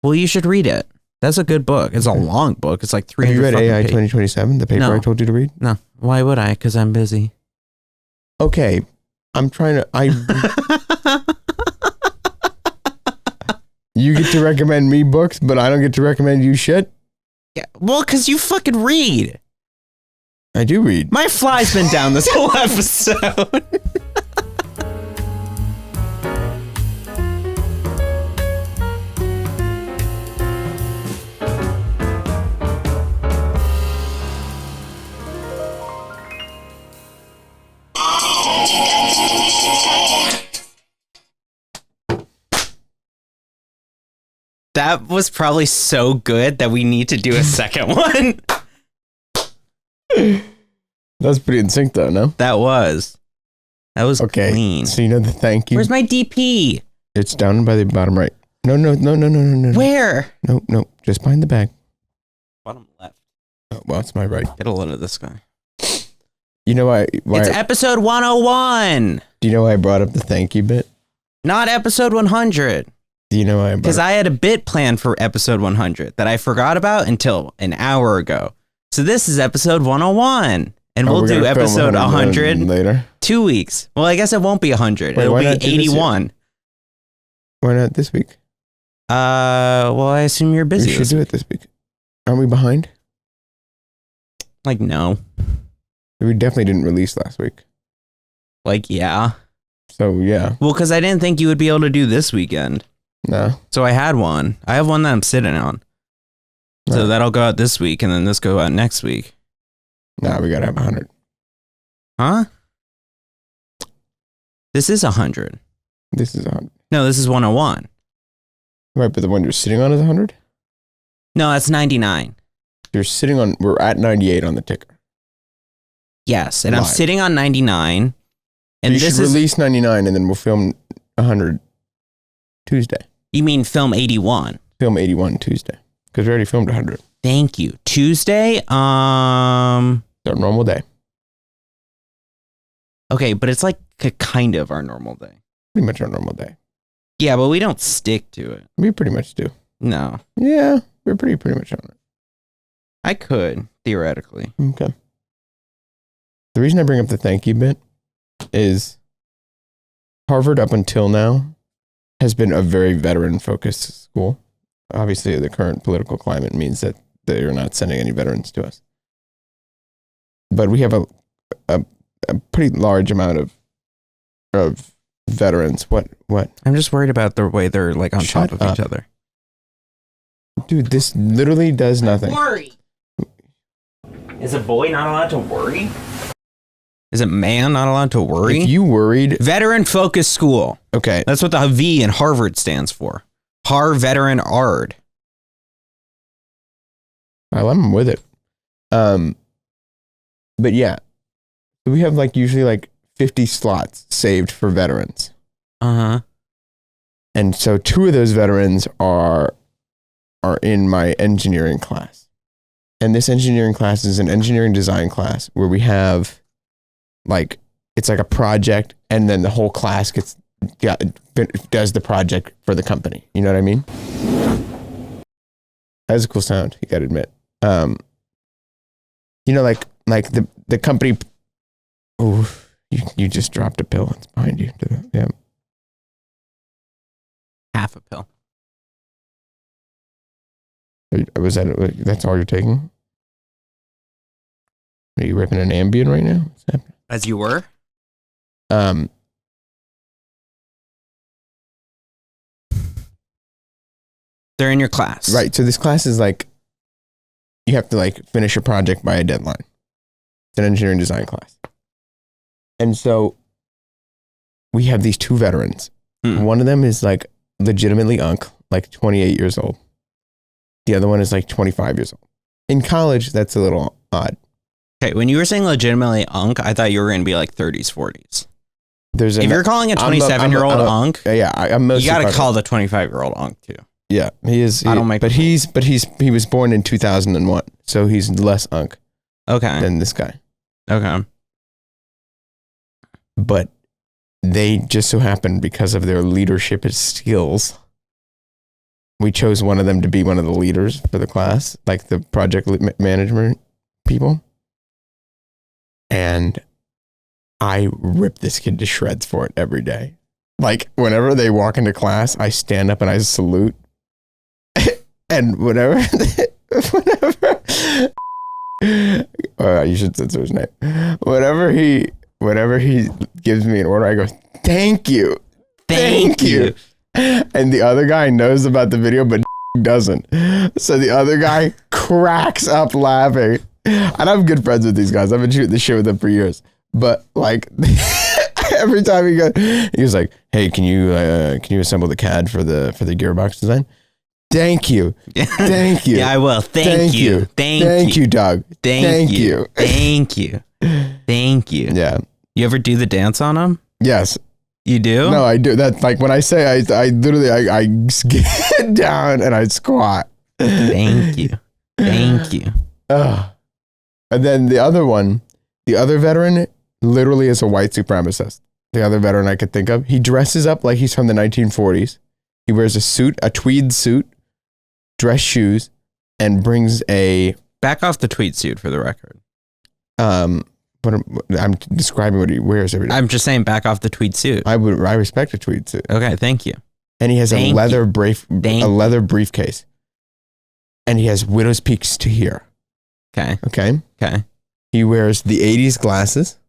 Well, you should read it. That's a good book. It's a long book. It's like 300 Have you read fucking AI pages. 2027, the paper No. I told you to read? No. Why would I? Because I'm busy. Okay. I'm trying to... You get to recommend me books, but I don't get to recommend you shit? Yeah. Well, because you fucking read. I do read. My fly's been down this whole episode. That was probably so good that we need to do a second one. That's pretty in sync, though, no? That was Okay. clean. So you know the thank you? Where's my DP? It's down by the bottom right. No. Where? No. Just behind the bag. Bottom left. Oh, well, it's my right. Get a load of this guy. You know why It's episode 101, do you know why I brought up the thank you bit? not episode 100. Do you know why I brought Because I had a bit planned for episode 100 that I forgot about until an hour ago. So this is episode 101. And we'll do episode 100 later. 2 weeks. Well, I guess it won't be 100. Wait, It'll why be not do this 81. Why not this week? Well, I assume you're busy. We should do it this week. Aren't we behind? Like, no. We definitely didn't release last week. Like, yeah. So, yeah. Well, because I didn't think you would be able to do this weekend. No. So I had one. I have one that I'm sitting on. So No. that'll go out this week, and then this go out next week. Nah, we gotta have 100. Huh? This is 100. This is 100. No, this is 101. Right, but the one you're sitting on is 100? No, that's 99. You're sitting on, we're at 98 on the ticker. Yes, and I'm Live. sitting on 99. And You this should is, release 99 and then we'll film 100 Tuesday. you mean film 81. Film 81 Tuesday. Because we already filmed 100. Thank you. Tuesday, It's our normal day. okay, but it's like kind of our normal day. Pretty much our normal day. Yeah, but we don't stick to it. We pretty much do. No, Yeah, we're pretty much on it. I could, theoretically. Okay. The reason I bring up the thank you bit is Harvard up until now has been a very veteran-focused school. Obviously, the current political climate means that they are not sending any veterans to us. But we have a pretty large amount of veterans. What? I'm just worried about the way they're like on Shut top of up. each other. Dude, this literally does nothing. Worry. Is a boy not allowed to worry? Is a man not allowed to worry? If you worried... Veteran focused school. Okay. That's what the V in Harvard stands for. Har Veteran Ard. Well, I'm with it. But yeah, we have like usually like 50 slots saved for veterans. Uh-huh. And so 2 of those veterans are in my engineering class. And this engineering class is an engineering design class where we have like, it's like a project and then the whole class does the project for the company. You know what I mean? That's a cool sound, you gotta admit. You know, like the company. Oh, you just dropped a pill. It's behind you. Yeah. Half a pill. Was that's all you're taking? Are you ripping an Ambien right now? What's happening? As you were? They're in your class. Right. So this class is like, you have to like finish a project by a deadline. It's an engineering design class. And so we have these 2 veterans. One of them is like legitimately like 28 years old. The other one is like 25 years old. In college, that's a little odd. Okay, when you were saying legitimately I thought you were going to be like 30s, 40s. If you're calling a I'm 27-year-old I'm yeah, I'm mostly you got to talking- call the 25-year-old too. Yeah, he is. I don't make he was born in 2001, so he's less Okay. than this guy. Okay. But they just so happen, because of their leadership skills, we chose one of them to be one of the leaders for the class, like the project management people. And I rip this kid to shreds for it every day. Like, whenever they walk into class, I stand up and I salute. And whenever you should censor his name. Whenever he gives me an order, I go, thank you. Thank you. And the other guy knows about the video, but doesn't. So the other guy cracks up laughing. And I'm good friends with these guys. I've been shooting this shit with them for years. But like every time he was like, hey, can you assemble the CAD for the gearbox design? Thank you. Thank you. Yeah, I will. Thank you. Thank you, Doug. Thank you. Thank you. Thank you. Yeah. You ever do the dance on them? Yes. You do? No, I do. That's like when I say I literally get down and I squat. Thank you. Thank you. And then the other veteran literally is a white supremacist. The other veteran I could think of, he dresses up like he's from the 1940s. He wears a suit, a tweed suit, dress shoes, and brings a... Back off the tweed suit for the record. But I'm describing what he wears every day. I'm just saying back off the tweed suit. I respect a tweed suit. Okay, thank you. And he has a leather briefcase. And he has widow's peaks to here. Okay. He wears the 80s glasses.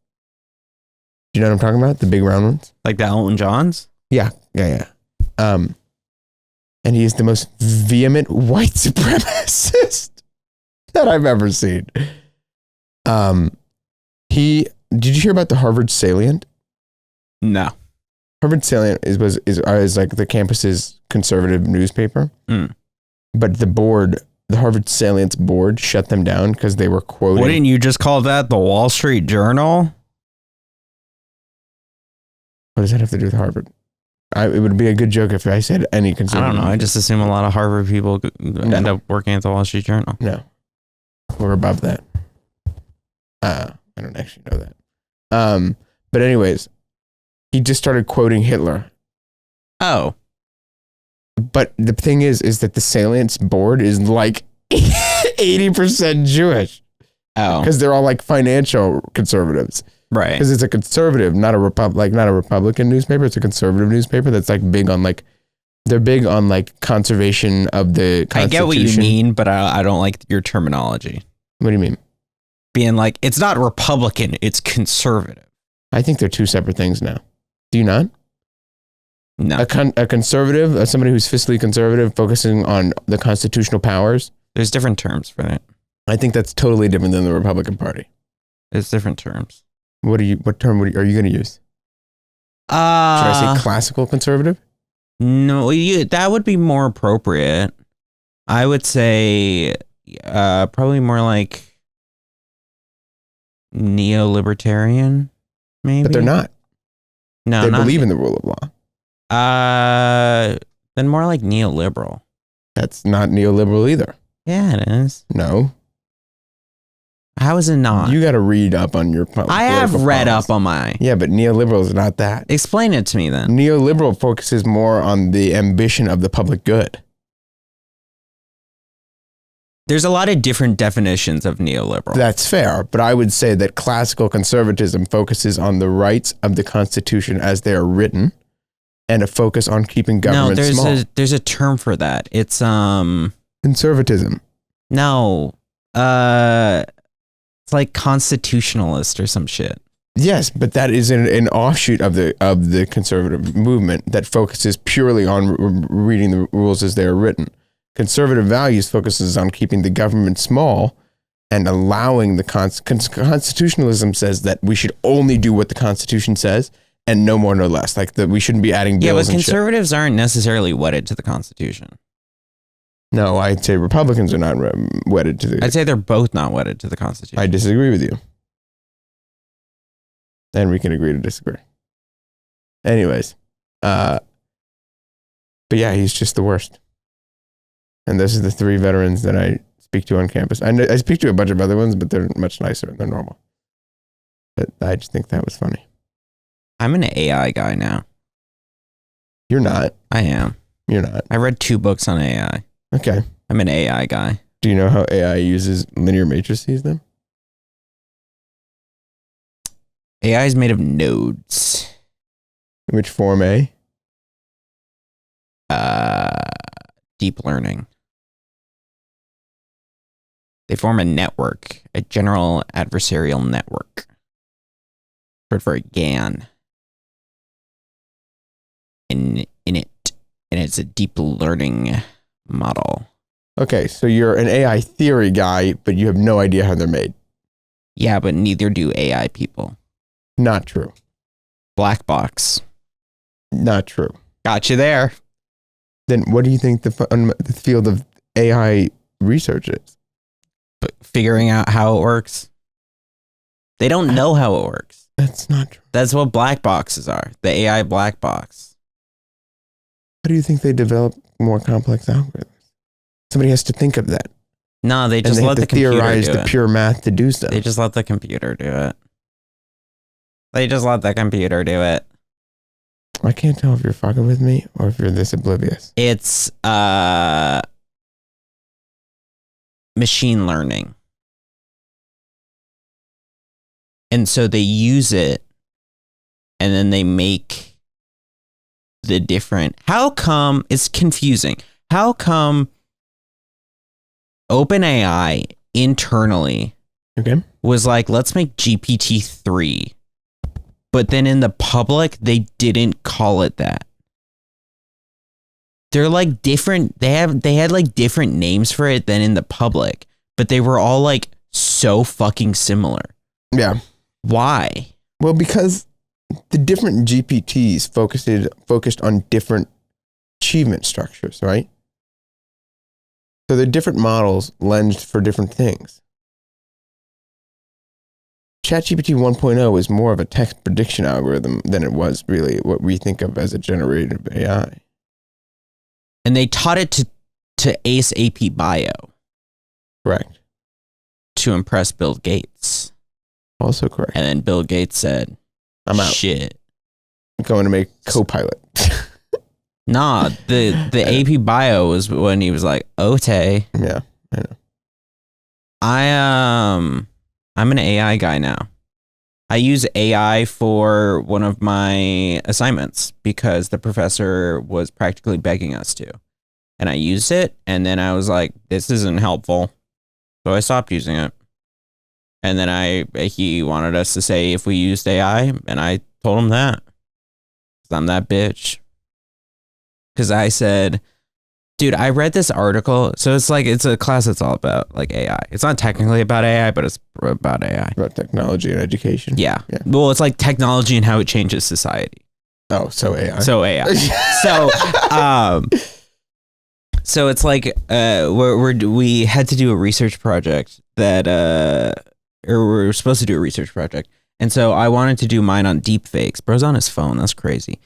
Do you know what I'm talking about? The big round ones? Like the Elton Johns? Yeah. And he is the most vehement white supremacist that I've ever seen. Did you hear about the Harvard Salient? No. Harvard Salient is like the campus's conservative newspaper. But the Harvard Salient's board shut them down because they were quoting. Wouldn't you just call that the Wall Street Journal? What does that have to do with Harvard? It would be a good joke if I said any conservative. I don't know. I just assume a lot of Harvard people end up working at the Wall Street Journal. No. We're above that. I don't actually know that. But anyways, he just started quoting Hitler. Oh. But the thing is that the Salient's board is like 80% Jewish. Oh. Because they're all like financial conservatives. Right. Because it's a conservative, not a Republican newspaper. It's a conservative newspaper that's like big on like, they're big on like conservation of the Constitution. I get what you mean, but I don't like your terminology. What do you mean? Being like, it's not Republican, it's conservative. I think they're two separate things now. Do you not? No. A conservative, somebody who's fiscally conservative, focusing on the constitutional powers. There's different terms for that. I think that's totally different than the Republican Party. It's different terms. What term are you going to use? Should I say classical conservative? No, that would be more appropriate. I would say probably more like neo-libertarian, maybe. But they're not. No, they believe in the rule of law. Then more like neoliberal. That's not neoliberal either. Yeah, it is. No. How is it not? You got to read up on your. I have read up on my. Yeah, but neoliberal is not that. Explain it to me then. Neoliberal focuses more on the ambition of the public good. There's a lot of different definitions of neoliberal. That's fair, but I would say that classical conservatism focuses on the rights of the Constitution as they are written, and a focus on keeping government small. There's a term for that. It's conservatism. No, it's like constitutionalist or some shit. Yes, but that is an offshoot of the conservative movement that focuses purely on reading the rules as they are written. Conservative values focuses on keeping the government small and allowing the constitutionalism says that we should only do what the Constitution says and no more, no less. Like that we shouldn't be adding bills. Yeah, but conservatives aren't necessarily wedded to the Constitution. No, I'd say Republicans are not wedded to the... I'd say they're both not wedded to the Constitution. I disagree with you. And we can agree to disagree. Anyways. But yeah, he's just the worst. And this is the three veterans that I speak to on campus. I speak to a bunch of other ones, but they're much nicer than normal. But I just think that was funny. I'm an AI guy now. You're not. I am. You're not. I read 2 books on AI. Okay. I'm an AI guy. Do you know how AI uses linear matrices then? AI is made of nodes. Which form A? Deep learning. They form a network, a general adversarial network. Short for GAN. In it. And it's a deep learning model. Okay, so you're an AI theory guy, but you have no idea how they're made. Yeah, but neither do AI people. Not true. Black box. Not true. Got you there. Then what do you think the field of AI research is? Figuring out how it works. They don't know how it works. That's not true. That's what black boxes are. The AI black box. How do you think they develop more complex algorithms? Somebody has to think of that. No, they just let the computer theorize do the it. pure math to do stuff. They just let the computer do it. They just let the computer do it. I can't tell if you're fucking with me or if you're this oblivious. It's machine learning. And so they use it and then they make the different. How come it's confusing? How come OpenAI internally was like, let's make GPT-3. But then in the public, they didn't call it that. They're like different. They had like different names for it than in the public, but they were all like so fucking similar. Yeah. Why? Well, because the different GPTs focused on different achievement structures, right? So they're different models lensed for different things. ChatGPT 1.0 is more of a text prediction algorithm than it was really what we think of as a generative AI. And they taught it to ace AP Bio. Correct. To impress Bill Gates. Also correct. And then Bill Gates said, I'm out. Shit. I'm going to make Copilot. Nah, the AP Bio was when he was like, Ote. Yeah, I know. I'm an AI guy now. I use AI for one of my assignments because the professor was practically begging us to. And I used it, and then I was like, this isn't helpful. So I stopped using it. And then he wanted us to say if we used AI, and I told him that. 'Cause I'm that bitch. Because I said, dude, I read this article. So it's a class that's all about like AI. It's not technically about AI, but it's about AI. About technology and education. Yeah. Well, it's like technology and how it changes society. Oh, so AI. So AI. So it's like we had to do a research project that or we're supposed to do a research project. And so I wanted to do mine on deepfakes. Bro's on his phone. That's crazy.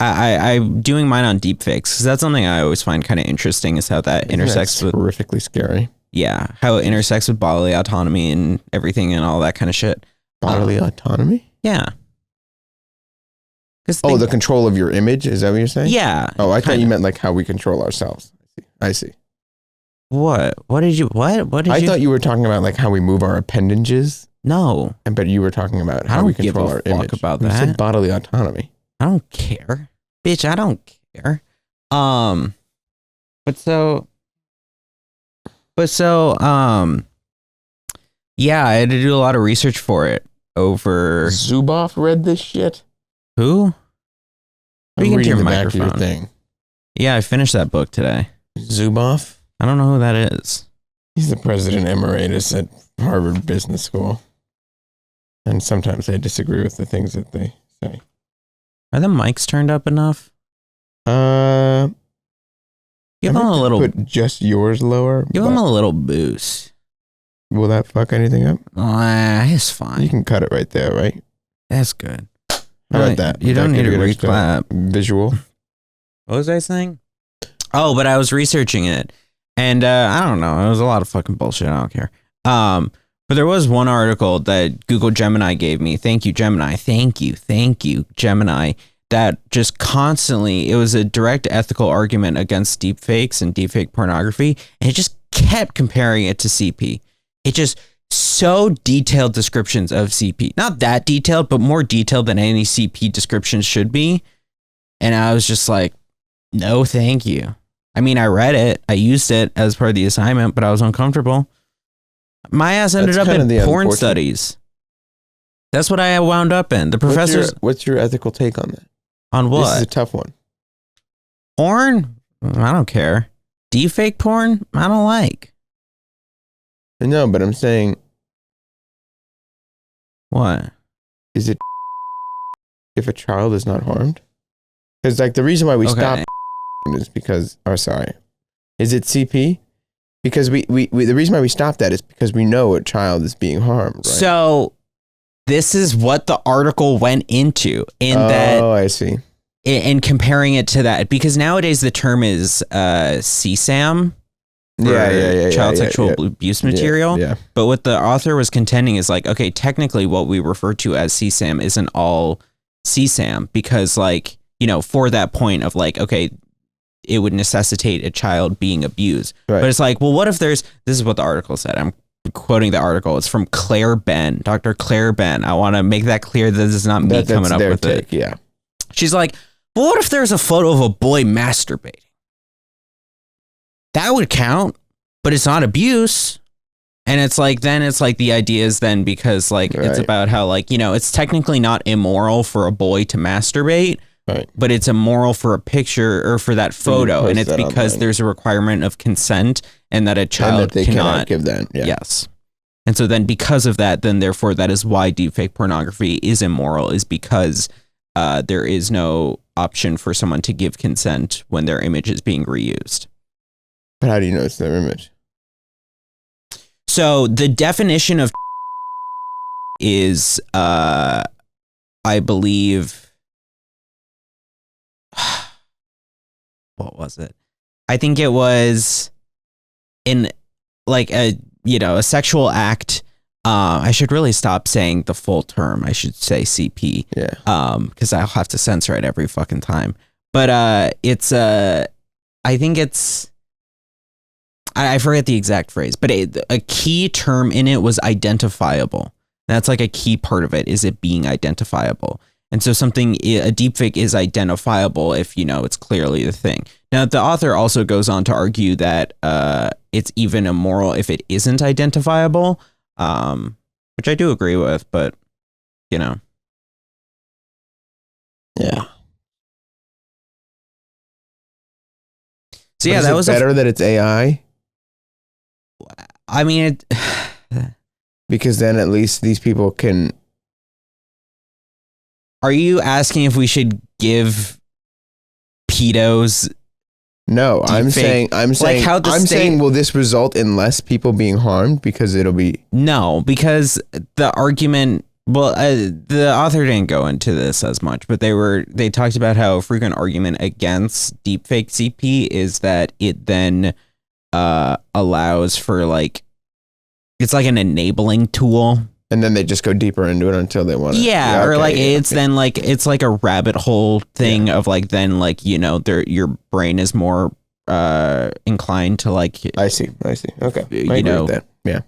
I'm doing mine on deepfakes because that's something I always find kind of interesting is how that intersects with horrifically scary. Yeah, how it intersects with bodily autonomy and everything and all that kind of shit. Bodily autonomy? Yeah. The control of your image? Is that what you're saying? Yeah. Oh, I thought you meant like how we control ourselves. I see. What? What did you? I thought you were talking about like how we move our appendages. No. But you were talking about how we control our image. I don't give a fuck about that. You said bodily autonomy. I don't care. Bitch, I don't care. Yeah, I had to do a lot of research for it over. Zuboff read this shit? Who? I'm reading the back of your thing. Yeah, I finished that book today. Zuboff? I don't know who that is. He's the president emeritus at Harvard Business School. And sometimes I disagree with the things that they say. Are the mics turned up enough? Give him a little. Put just yours lower. Give him a little boost. Will that fuck anything up? It's fine. You can cut it right there, right? That's good. How about that? You don't need to reclap. Visual. What was I saying? Oh, but I was researching it, and I don't know. It was a lot of fucking bullshit. I don't care. But there was one article that Google Gemini gave me. Thank you, Gemini. Thank you, Gemini. that just constantly, it was a direct ethical argument against deepfakes and deepfake pornography, and it just kept comparing it to CP. It just so detailed descriptions of CP, not that detailed, but more detailed than any CP description should be. And I was just like, no, thank you. I mean, I read it, I used it as part of the assignment, but I was uncomfortable. My ass ended up in porn studies. That's what I wound up in. The professors. What's your ethical take on that? On what? This is a tough one. Porn? I don't care. Deepfake porn? I don't like. No, but I'm saying. What? Is it if a child is not harmed? Because like the reason why we stopped is because. Oh, sorry. Is it CP? Because we the reason why we stopped that is because we know a child is being harmed. Right? So this is what the article went into that. Oh, I see. In comparing it to that, because nowadays the term is CSAM. Child sexual abuse material. Yeah. But what the author was contending is like, okay, technically what we refer to as CSAM isn't all CSAM, because like, you know, for that point of like, okay, it would necessitate a child being abused. Right. But it's like, well, what if this is what the article said. I'm quoting the article. It's from Claire Ben, Dr. Claire Ben. I want to make that clear that this is not me coming up with it. Yeah. She's like, well, what if there's a photo of a boy masturbating? That would count, but it's not abuse. And it's like, then it's like the idea is then because like, it's about how like, you know, it's technically not immoral for a boy to masturbate, but it's immoral for a picture or for that photo. And it's because there's a requirement of consent and that a child cannot give that. Yeah. Yes. And so then because of that, then therefore that is why deepfake pornography is immoral, is because there is no option for someone to give consent when their image is being reused. But how do you know it's their image? So the definition of is, I believe, what was it? I think it was in like a sexual act. I should really stop saying the full term. I should say CP. Yeah. Because I'll have to censor it every fucking time. But it's I think it's. I forget the exact phrase, but a key term in it was identifiable. That's like a key part of it, is it being identifiable. And so a deepfake is identifiable if, you know, it's clearly the thing. Now, the author also goes on to argue that it's even immoral if it isn't identifiable, which I do agree with, but, you know. Yeah. So, yeah, that was better that it's AI. I mean, because then at least these people can. Are you asking if we should give pedos? No, I'm saying, will this result in less people being harmed because it'll be? No, because the argument. Well, the author didn't go into this as much, but they talked about how a frequent argument against deepfake CP is that it then allows for like, it's like an enabling tool, and then they just go deeper into it until they want to. Yeah, or like then like it's like a rabbit hole thing of like, then like, you know, your brain is more inclined to like. I see. Okay, you know, with that. Yeah,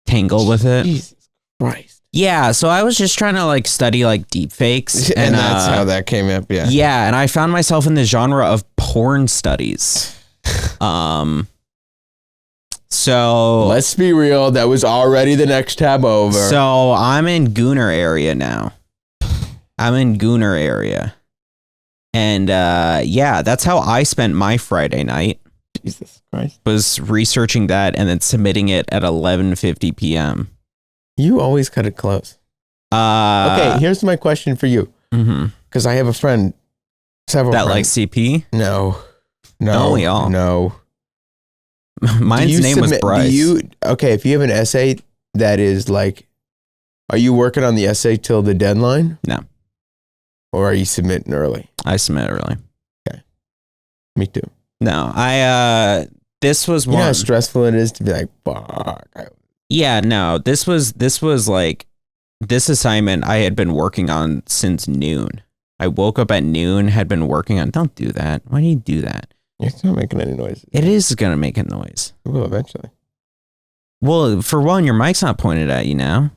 tangle with it. Jesus Christ. Yeah, so I was just trying to like study like deepfakes, and that's how that came up. Yeah. Yeah, and I found myself in the genre of porn studies. So let's be real, that was already the next tab over. So I'm in Gooner area now. And yeah, that's how I spent my Friday night. Jesus Christ. Was researching that and then submitting it at 11:50 p.m. You always cut it close. Okay, here's my question for you. Because I have a friend, several that friends. Like CP? No. Don't we all? No. Mine's name was Bryce. If you have an essay that is like, are you working on the essay till the deadline? No. Or are you submitting early? I submit early. Okay. Me too. No, this was one. You know how stressful it is to be like, fuck. Yeah, no, this was like, this assignment I had been working on since noon. I woke up at noon, had been working on. Don't do that. Why do you do that? It's not making any noise. It is gonna make a noise. It will eventually. Well, for one, your mic's not pointed at you now.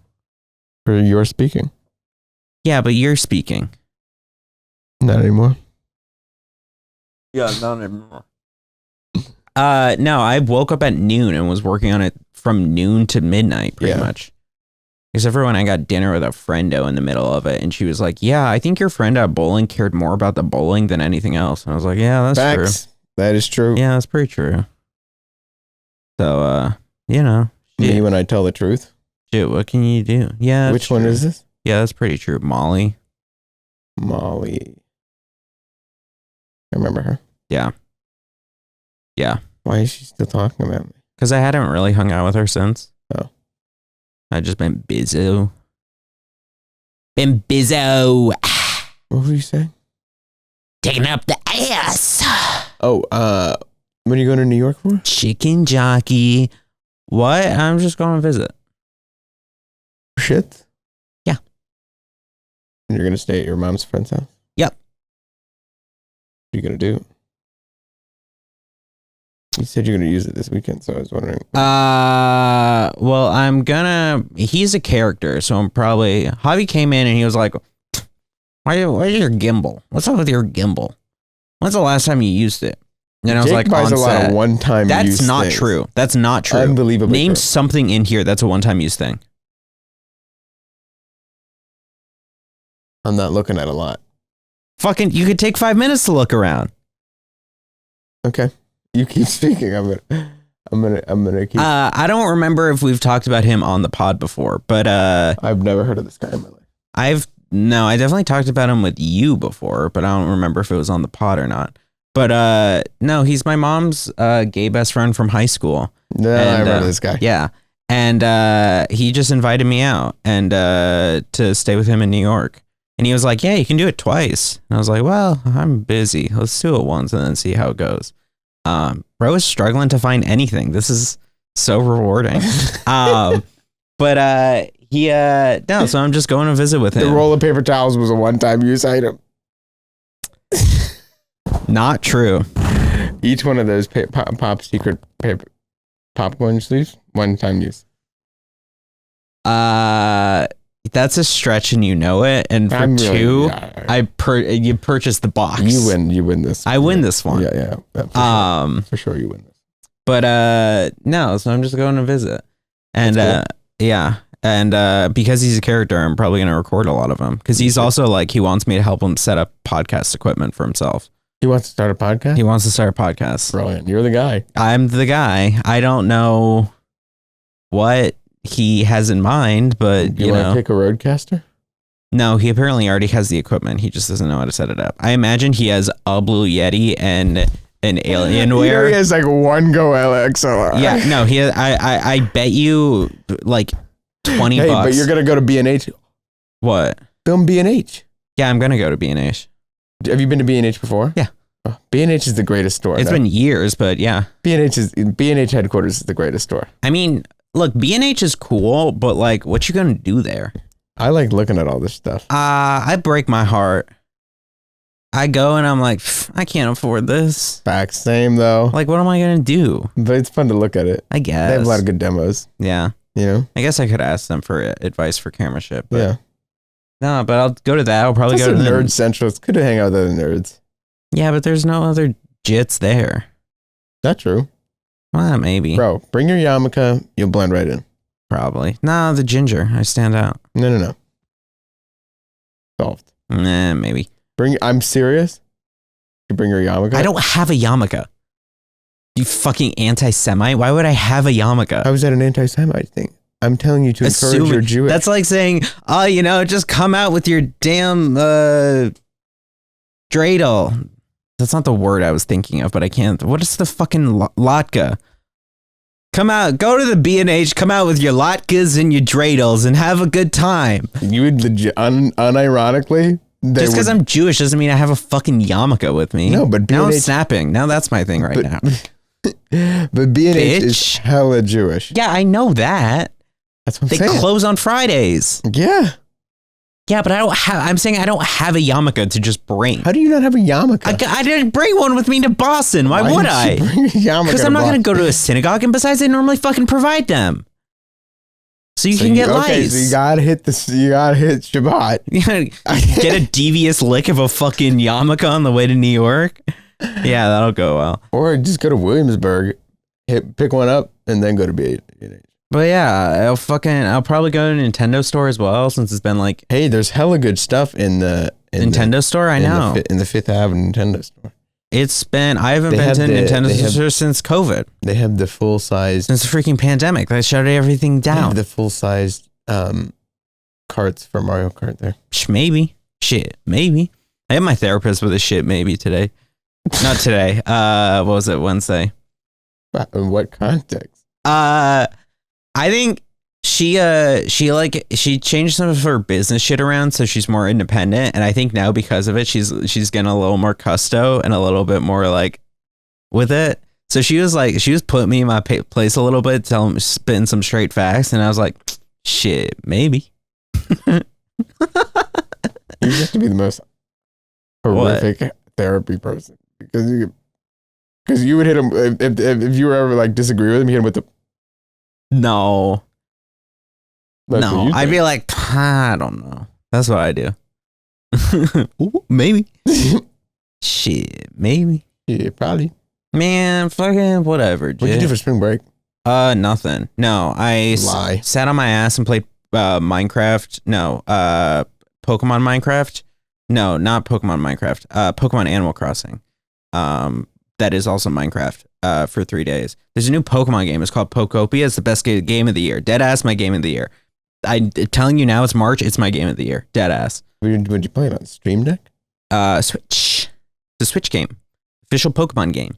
For your speaking. Yeah, but you're speaking. Not anymore. Yeah, not anymore. No, I woke up at noon and was working on it from noon to midnight, pretty much. Except for when I got dinner with a friendo in the middle of it, and she was like, "Yeah, I think your friend at bowling cared more about the bowling than anything else." And I was like, "Yeah, that's Facts. true. That is true. Yeah, that's pretty true." So, you know, Me when I tell the truth. shit, what can you do? Yeah, Which one is this? Yeah, that's pretty true. Molly. Molly. I remember her. Yeah. Yeah. Why is she still talking about me? Because I hadn't really hung out with her since. Oh. I've just been bizzo. Been bizzo. What were you saying? Taking up the ass. Oh, when are you going to New York for? Chicken jockey. What? I'm just going to visit. Shit? Yeah. And you're going to stay at your mom's friend's house? Yep. What are you going to do? You said you're going to use it this weekend, so I was wondering. Well, he's a character, so I'm probably, Javi came in and he was like, where's your gimbal? What's up with your gimbal? When's the last time you used it? And I was Jake like, buys on a lot set. of one-time That's use not things. true. That's not true. Unbelievably Name true. something in here that's a one-time use thing. I'm not looking at a lot. Fucking, you could take 5 minutes to look around. Okay. You keep speaking. I'm gonna keep. I don't remember if we've talked about him on the pod before, but I've never heard of this guy in my life. I definitely talked about him with you before, but I don't remember if it was on the pod or not. But no, he's my mom's gay best friend from high school. No, I remember this guy. Yeah. And he just invited me out and to stay with him in New York. And he was like, "Yeah, you can do it twice." And I was like, "Well, I'm busy. Let's do it once and then see how it goes." Bro is struggling to find anything. This is so rewarding. No, so I'm just going to visit with him. The roll of paper towels was a one-time use item. Not true. Each one of those pop secret paper popcorn sleeves, one-time use. That's a stretch and you know it. And for you purchase the box. You win this. I win this one. Yeah. For sure you win this. But no, so I'm just going to visit. And cool. yeah. And because he's a character, I'm probably going to record a lot of him. Because he's also like, he wants me to help him set up podcast equipment for himself. He wants to start a podcast? He wants to start a podcast. Brilliant. You're the guy. I'm the guy. I don't know what he has in mind, but you want to pick a roadcaster? No, he apparently already has the equipment. He just doesn't know how to set it up. I imagine he has a Blue Yeti and an Alienware. He has like one Go LXLR. Yeah, no, he has, I bet you like $20. Hey, but you're gonna go to B&H. What? Film B&H. Yeah, I'm gonna go to B&H. Have you been to B&H before? Yeah. Oh, B&H is the greatest store. It's been years, but yeah. B&H headquarters is the greatest store. I mean, look, B&H is cool, but like, what you gonna do there? I like looking at all this stuff. I break my heart. I go and I'm like, I can't afford this. Facts, same though. Like, what am I gonna do? But it's fun to look at it. I guess they have a lot of good demos. Yeah, you know. I guess I could ask them for advice for camera shit. But yeah. No, but I'll go to that. I'll probably go to Nerd Central. It's good to hang out with other nerds. Yeah, but there's no other jits there. Not true. Well, maybe. Bro, bring your yarmulke. You'll blend right in. Probably. No, the ginger. I stand out. No. Solved. Nah, maybe. I'm serious. You bring your yarmulke? I don't have a yarmulke. You fucking anti-Semite. Why would I have a yarmulke? How is that an anti-Semite thing? I'm telling you to encourage your Jewish. That's like saying, just come out with your damn dreidel. That's not the word I was thinking of, but I can't. What is the fucking latke? Come out, go to the B&H, come out with your latkes and your dreidels and have a good time. You would unironically. Just because I'm Jewish doesn't mean I have a fucking yarmulke with me. No, but B&H, now I'm snapping. Now that's my thing now. But B&H is hella Jewish. Yeah, I know that. That's what I'm saying. They close on Fridays. Yeah. Yeah, but I'm saying I don't have a yarmulke to just bring. How do you not have a yarmulke? I didn't bring one with me to Boston. Why would I? Because I'm not going to go to a synagogue, and besides, they normally fucking provide them. So you can get lice. So you gotta hit Shabbat. Get a devious lick of a fucking yarmulke on the way to New York. Yeah, that'll go well. Or just go to Williamsburg, pick one up, and then go to B8. But yeah, I'll probably go to a Nintendo store as well, since it's been like, hey, there's hella good stuff in the Nintendo store. I know in the Fifth Avenue Nintendo store. I haven't been to Nintendo store since COVID. They have the full size since the freaking pandemic. They shut everything down. They have the full sized carts for Mario Kart there. Maybe. I had my therapist with a shit maybe today. Not today. What was it? Wednesday. In what context? I think she changed some of her business shit around so she's more independent, and I think now because of it she's getting a little more custo and a little bit more like with it. So she was putting me in my place a little bit, spitting some straight facts, and I was like, shit, maybe. You have to be the most horrific therapy person because you would hit him if you were ever like disagree with him, you hit him with the no, I'd be like, I don't know. That's what I do. Ooh, maybe. Shit, maybe. Yeah, probably. Man, fucking whatever. What'd you do for spring break? Nothing. No, I sat on my ass and played Minecraft. No, Pokemon Minecraft. No, not Pokemon Minecraft. Pokemon Animal Crossing. That is also Minecraft. For 3 days. There's a new Pokemon game. It's called Pokopia. It's the best game of the year. Deadass, my game of the year. I'm telling you now, it's March. It's my game of the year. Deadass. Would you play it on Stream Deck? Switch. It's a Switch game. Official Pokemon game.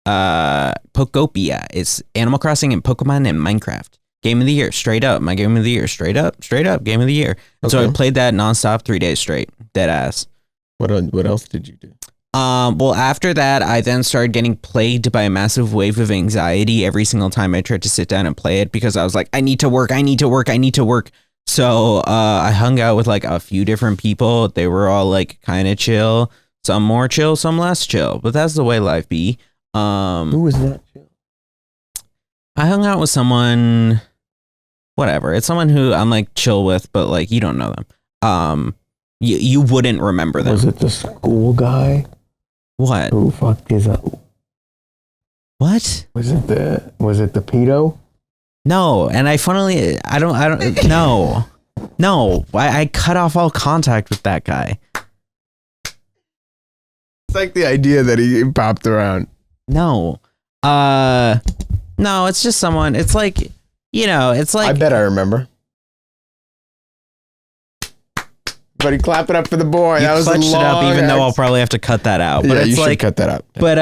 Pokopia. It's Animal Crossing and Pokemon and Minecraft. Game of the year. Straight up. My game of the year. Straight up. Game of the year. Okay. So I played that nonstop 3 days straight. Deadass. What else did you do? Well, after that, I then started getting plagued by a massive wave of anxiety every single time I tried to sit down and play it because I was like, I need to work. So I hung out with like a few different people. They were all like kind of chill, some more chill, some less chill. But that's the way life be. Who was not chill? I hung out with someone, whatever. It's someone who I'm like chill with, but like you don't know them. You wouldn't remember them. Was it the school guy? What? Who fucked his up? What? Was it the pedo? No, and I don't no. No, I cut off all contact with that guy. It's like the idea that he popped around. No. No, it's just someone. It's like, it's like I bet I remember. But he clap it up for the boy. That was clutched it up, even though I'll probably have to cut that out. But yeah, it's you like, should cut that out. But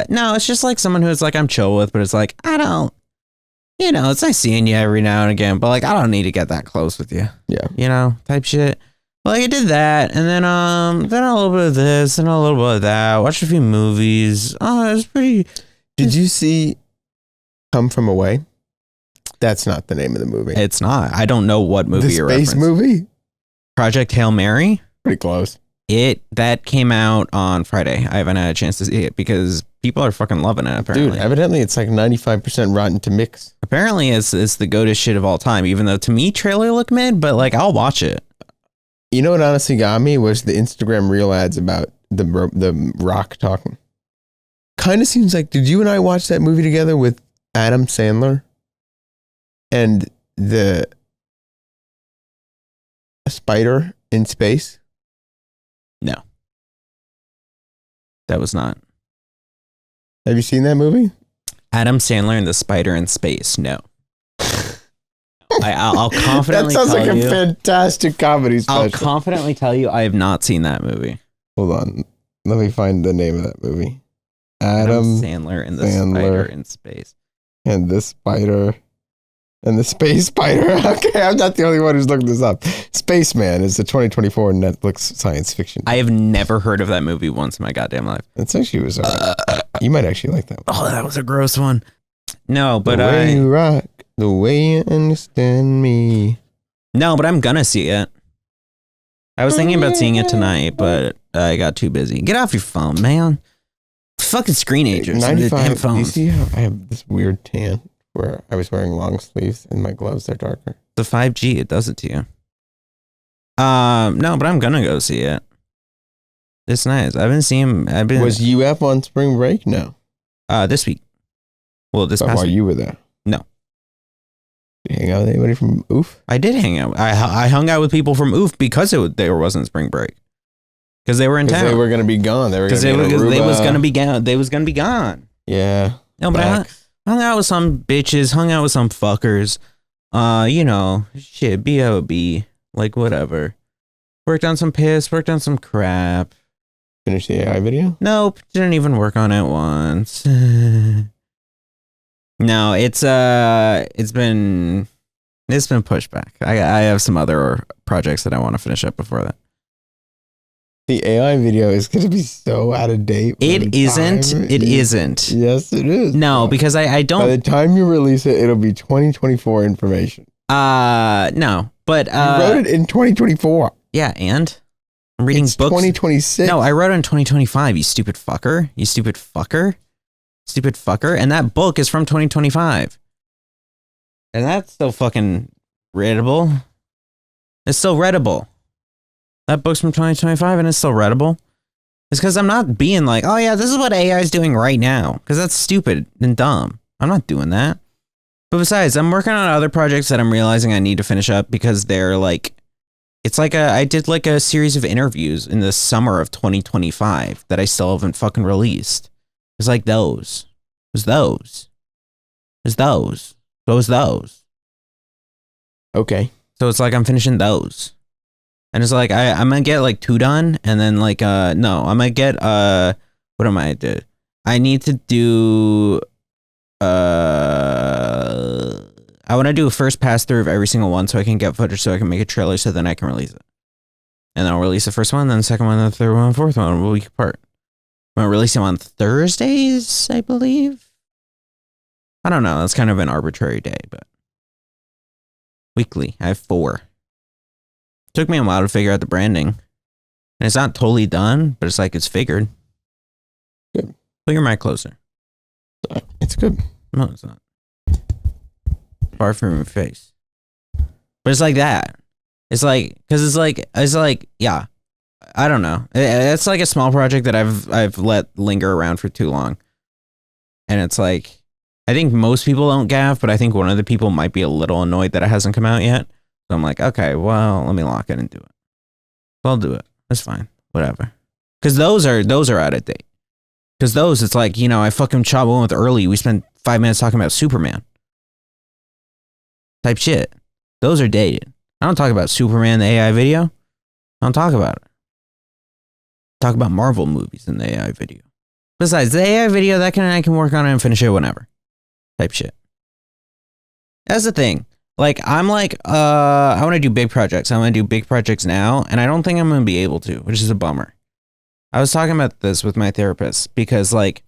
no, it's just like someone who's like I'm chill with, but it's like I don't, it's nice seeing you every now and again, but like I don't need to get that close with you. Yeah, type shit. But like I did that, and then a little bit of this and a little bit of that. Watched a few movies. Oh, it was pretty. Did you see Come From Away? That's not the name of the movie. It's not. I don't know what movie you're referencing. The space movie? Project Hail Mary? Pretty close. That came out on Friday. I haven't had a chance to see it because people are fucking loving it, apparently. Dude, evidently it's like 95% Rotten to Mix. Apparently it's the go-to shit of all time, even though to me trailer looked mid, but like I'll watch it. You know what honestly got me was the Instagram reel ads about the Rock talking. Kind of seems like, did you and I watch that movie together with Adam Sandler? And a spider in space? No. That was not. Have you seen that movie? Adam Sandler and the Spider in Space. No. I'll confidently tell you. That sounds like a fantastic comedy special. I'll confidently tell you I have not seen that movie. Hold on. Let me find the name of that movie. Adam Sandler and the Spider in Space. And the Spider... And the Space Spider. Okay, I'm not the only one who's looking this up. Spaceman is the 2024 Netflix science fiction. I have never heard of that movie once in my goddamn life. It's actually was. You might actually like that one. Oh, that was a gross one. No, but the way you rock, the way you understand me. No, but I'm gonna see it. I was thinking about seeing it tonight, but I got too busy. Get off your phone, man. Fucking screenagers. 95. Damn Do you phones. see how I have this weird tan where I was wearing long sleeves and my gloves are darker? The 5G, it does it to you. No, but I'm gonna go see it. It's nice. I've been seeing. Was UF on spring break? No. This week. Well, this But past while week. you were there? No. Did you hang out with anybody from OOF? I did hang out. I hung out with people from OOF because there wasn't spring break. Because they were in town. They were going to be gone. They were going Because to be in Aruba. they was gonna be gone. They was gonna be gone. Yeah. No, but I hung out with some bitches. Hung out with some fuckers. You know, shit. B.O.B. Like whatever. Worked on some piss. Worked on some crap. Finish the AI video? Nope. Didn't even work on it once. No, it's been pushed back. I have some other projects that I want to finish up before that. The AI video is going to be so out of date. It isn't. It isn't. Yes, it is. No, because I don't. By the time you release it, it'll be 2024 information. No, but You wrote it in 2024. yeah, and I'm reading It's books. 2026. No, I wrote it in 2025. You stupid fucker. You stupid fucker. Stupid fucker. And that book is from 2025. And that's still fucking readable. It's still readable. That book's from 2025 and it's still readable. It's because I'm not being like, oh yeah, this is what AI is doing right now. Because that's stupid and dumb. I'm not doing that. But besides, I'm working on other projects that I'm realizing I need to finish up because they're like, it's like I did like a series of interviews in the summer of 2025 that I still haven't fucking released. It's like those. It was those. It was those. What was those? Okay. So it's like I'm finishing those. And it's like I'm gonna get like 2 done and then like no, I'm gonna get what am I do? I need to do I wanna do a first pass through of every single one so I can get footage so I can make a trailer so then I can release it. And then I'll release the first one, then the second one, then the third one, fourth one, a week apart. I'm gonna release them on Thursdays, I believe. I don't know. That's kind of an arbitrary day, but weekly. I have 4. Took me a while to figure out the branding, and it's not totally done, but it's like it's figured. Good. Put your mic closer. It's good. No, it's not. Far from your face. But it's like that. It's like because it's like yeah. I don't know. It's like a small project that I've let linger around for too long. And it's like, I think most people don't gaff, but I think one of the people might be a little annoyed that it hasn't come out yet. So I'm like, okay, well, let me lock it and do it. So I'll do it. That's fine. Whatever. Because those are out of date. Because those, it's like, you know, I fucking shot one with early. We spent 5 minutes talking about Superman. Type shit. Those are dated. I don't talk about Superman, the AI video. I don't talk about it. Talk about Marvel movies in the AI video. Besides, the AI video, I can work on it and finish it whenever. Type shit. That's the thing. Like, I'm like, I want to do big projects. I want to do big projects now, and I don't think I'm going to be able to, which is a bummer. I was talking about this with my therapist because, like,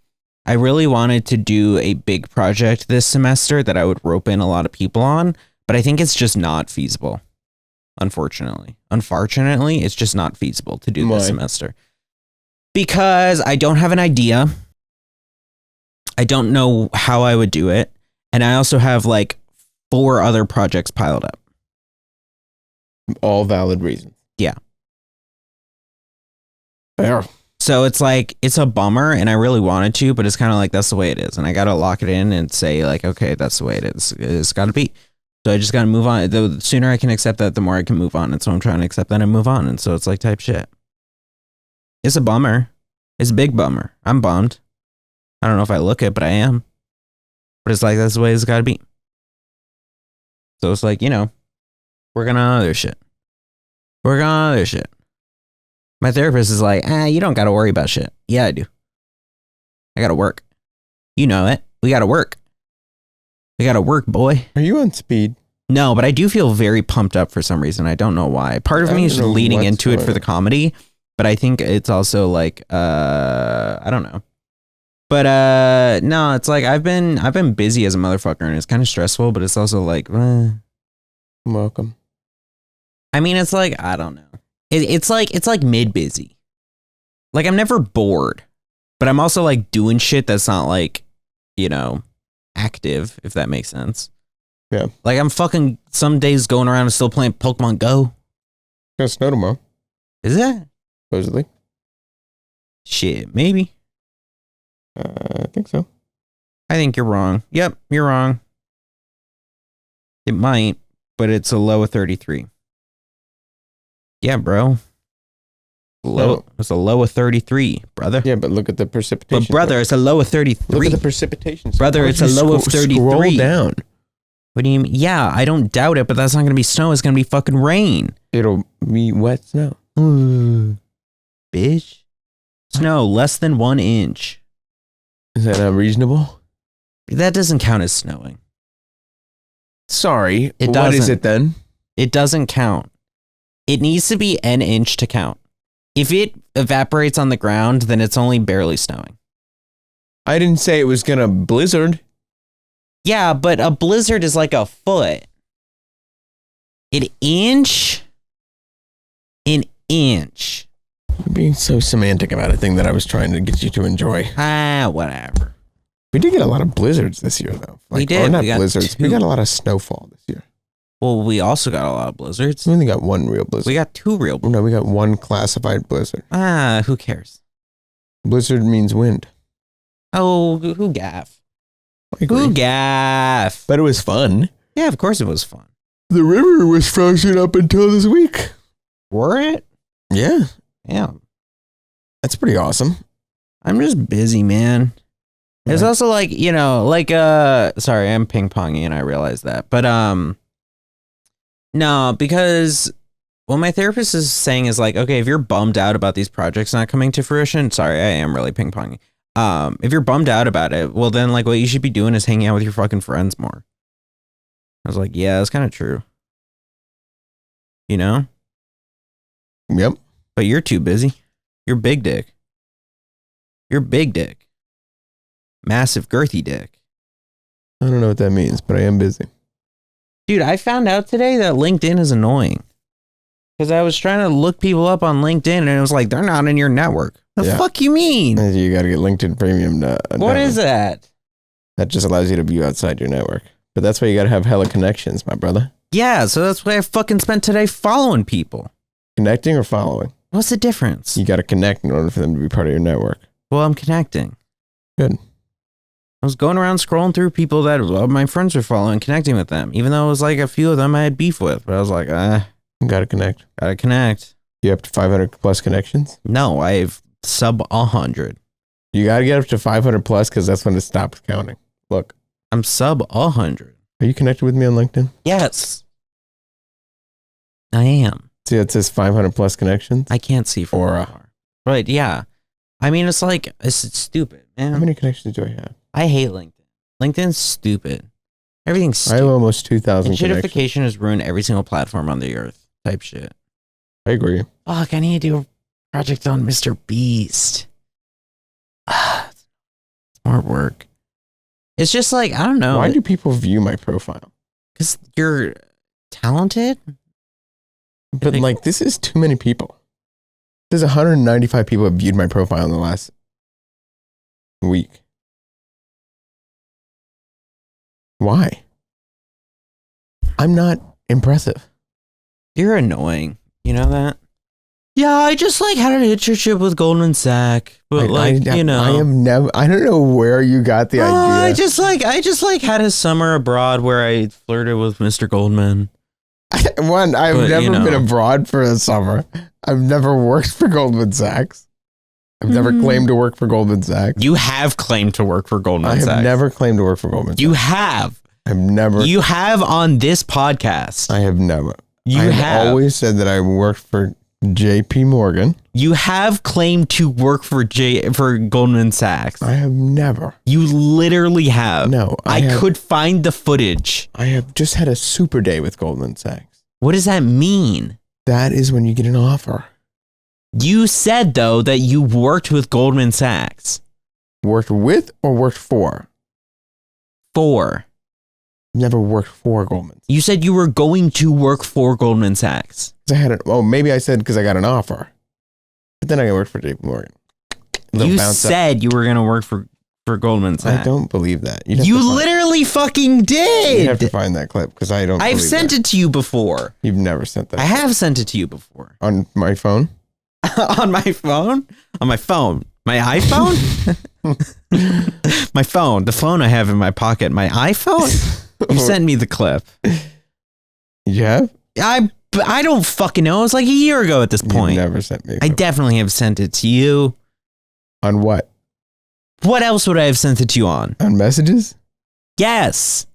I really wanted to do a big project this semester that I would rope in a lot of people on, but I think it's just not feasible. Unfortunately, it's just not feasible to do this semester. Because I don't have an idea. I don't know how I would do it. And I also have like 4 other projects piled up. All valid reasons. Yeah. Fair. So it's like, it's a bummer and I really wanted to, but it's kind of like, that's the way it is. And I got to lock it in and say like, okay, that's the way it is. It's got to be. So I just got to move on. The sooner I can accept that, the more I can move on. And so I'm trying to accept that and move on. And so it's like type shit. It's a bummer. It's a big bummer. I'm bummed. I don't know if I look it, but I am. But it's like, that's the way it's got to be. So it's like, you know, working on other shit. Working on other shit. My therapist is like, you don't got to worry about shit. Yeah, I do. I got to work. You know it. We got to work. We got to work, boy. Are you on speed? No, but I do feel very pumped up for some reason. I don't know why. Part of me is leaning into it for the comedy, but I think it's also like, I don't know. But no, it's like I've been busy as a motherfucker and it's kind of stressful, but it's also like, Welcome. I mean, it's like, I don't know. It's like mid busy. Like, I'm never bored, but I'm also like doing shit that's not like, active, if that makes sense. Yeah. Like, I'm fucking some days going around and still playing Pokemon Go. It's gonna snow tomorrow. Is it? Supposedly. Shit, maybe. I think so. I think you're wrong. Yep, you're wrong. It might, but it's a low of 33. Yeah, bro. It's a low of 33, brother. Yeah, but look at the precipitation. But brother, it's a low of 33. Look at the precipitation. Brother, it's a low of 33. Scroll down. What do you mean? Yeah, I don't doubt it, but that's not going to be snow. It's going to be fucking rain. It'll be wet snow. Bitch. Snow, less than 1 inch. Is that unreasonable? That doesn't count as snowing. Sorry. It What is doesn't. it then? It doesn't count. It needs to be an inch to count. If it evaporates on the ground, then it's only barely snowing. I didn't say it was gonna blizzard. Yeah, but a blizzard is like a foot. An inch? An inch. You're being so semantic about a thing that I was trying to get you to enjoy. Whatever. We did get a lot of blizzards this year, though. We did. Or not We got blizzards. 2. We got a lot of snowfall this year. Well, we also got a lot of blizzards. We only got one real blizzard. We got 2 real blizzards. No, we got one classified blizzard. Who cares? Blizzard means wind. Oh, who gaff? I agree. Who gaff? But it was fun. Yeah, of course it was fun. The river was frozen up until this week. Were it? Yeah. Yeah. That's pretty awesome. I'm just busy, man. It's Right. also like, sorry, I'm ping-ponging and I realize that. But, no, because what my therapist is saying is like, okay, if you're bummed out about these projects not coming to fruition, sorry, I am really ping-ponging. If you're bummed out about it, well then like what you should be doing is hanging out with your fucking friends more. I was like, yeah, that's kind of true. You know? Yep. But you're too busy. You're big dick. You're big dick. Massive girthy dick. I don't know what that means, but I am busy. Dude, I found out today that LinkedIn is annoying. Because I was trying to look people up on LinkedIn and it was like, they're not in your network. The fuck you mean? You got to get LinkedIn Premium. What is that? That just allows you to view outside your network. But that's why you got to have hella connections, my brother. Yeah, so that's why I fucking spent today following people. Connecting or following? What's the difference? You got to connect in order for them to be part of your network. Well, I'm connecting. Good. I was going around scrolling through people that my friends were following, connecting with them. Even though it was like a few of them I had beef with. But I was like, Got to connect. gotta connect. You up to 500 plus connections? No, I have sub 100. You got to get up to 500 plus because that's when it stops counting. Look. I'm sub 100. Are you connected with me on LinkedIn? Yes. I am. See, it says 500 plus connections. I can't see from Aura. afar. But yeah. I mean, it's like, it's stupid, man. How many connections do I have? I hate LinkedIn. LinkedIn's stupid. Everything's I have stupid. almost 2,000 connections. Shitification has ruined every single platform on the earth. Type shit. I agree. Fuck, I need to do a project on Mr. Beast. It's more work. It's just like, I don't know. Why do people view my profile? Because you're talented? But like, this is too many people. There's 195 people have viewed my profile in the last week. Why? I'm not impressive. You're annoying. You know that? Yeah, I just like had an internship with Goldman Sachs, but I have never. I don't know where you got the idea. I just like had a summer abroad where I flirted with Mr. Goldman. One, I've But, never been abroad for a summer. I've never worked for Goldman Sachs. I've never claimed to work for Goldman Sachs. You have claimed to work for Goldman Sachs. I have never claimed to work for Goldman Sachs. You have. I've never. You have on this podcast. I have never. You have always said that I worked for J.P. Morgan. You have claimed to work for Goldman Sachs. I have never. You literally have. No, I could find the footage. I have just had a super day with Goldman Sachs. What does that mean? That is when you get an offer. You said, though, that you worked with Goldman Sachs. Worked with or worked for? For. Never worked for Goldman. You said you were going to work for Goldman Sachs. Maybe I said because I got an offer. But then I worked for JP Morgan. You said you were going to work for Goldman Sachs. I don't believe that. You literally fucking did. You have to find that clip because I don't. I've sent it to you before. You've never sent that. I have sent it to you before. On my phone? On my phone? On my phone. My iPhone? My phone. The phone I have in my pocket. My iPhone? You sent me the clip. You have? I don't fucking know. It was like a year ago at this point. You never sent me. I definitely have sent it to you. On what? What else would I have sent it to you on? On messages? Yes.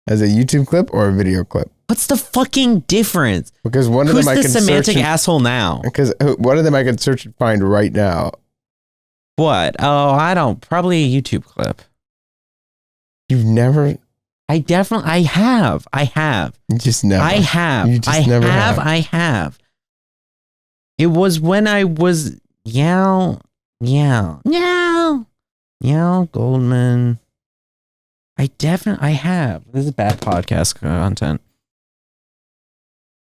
As a YouTube clip or a video clip? What's the fucking difference? Because one of them I can search. Who's the semantic asshole now? Because one of them I can search and find right now. What? Oh, I don't. Probably a YouTube clip. You've never. I have. You just never. I have. You just never have. I have. It was when I was Goldman. I have. This is bad podcast content.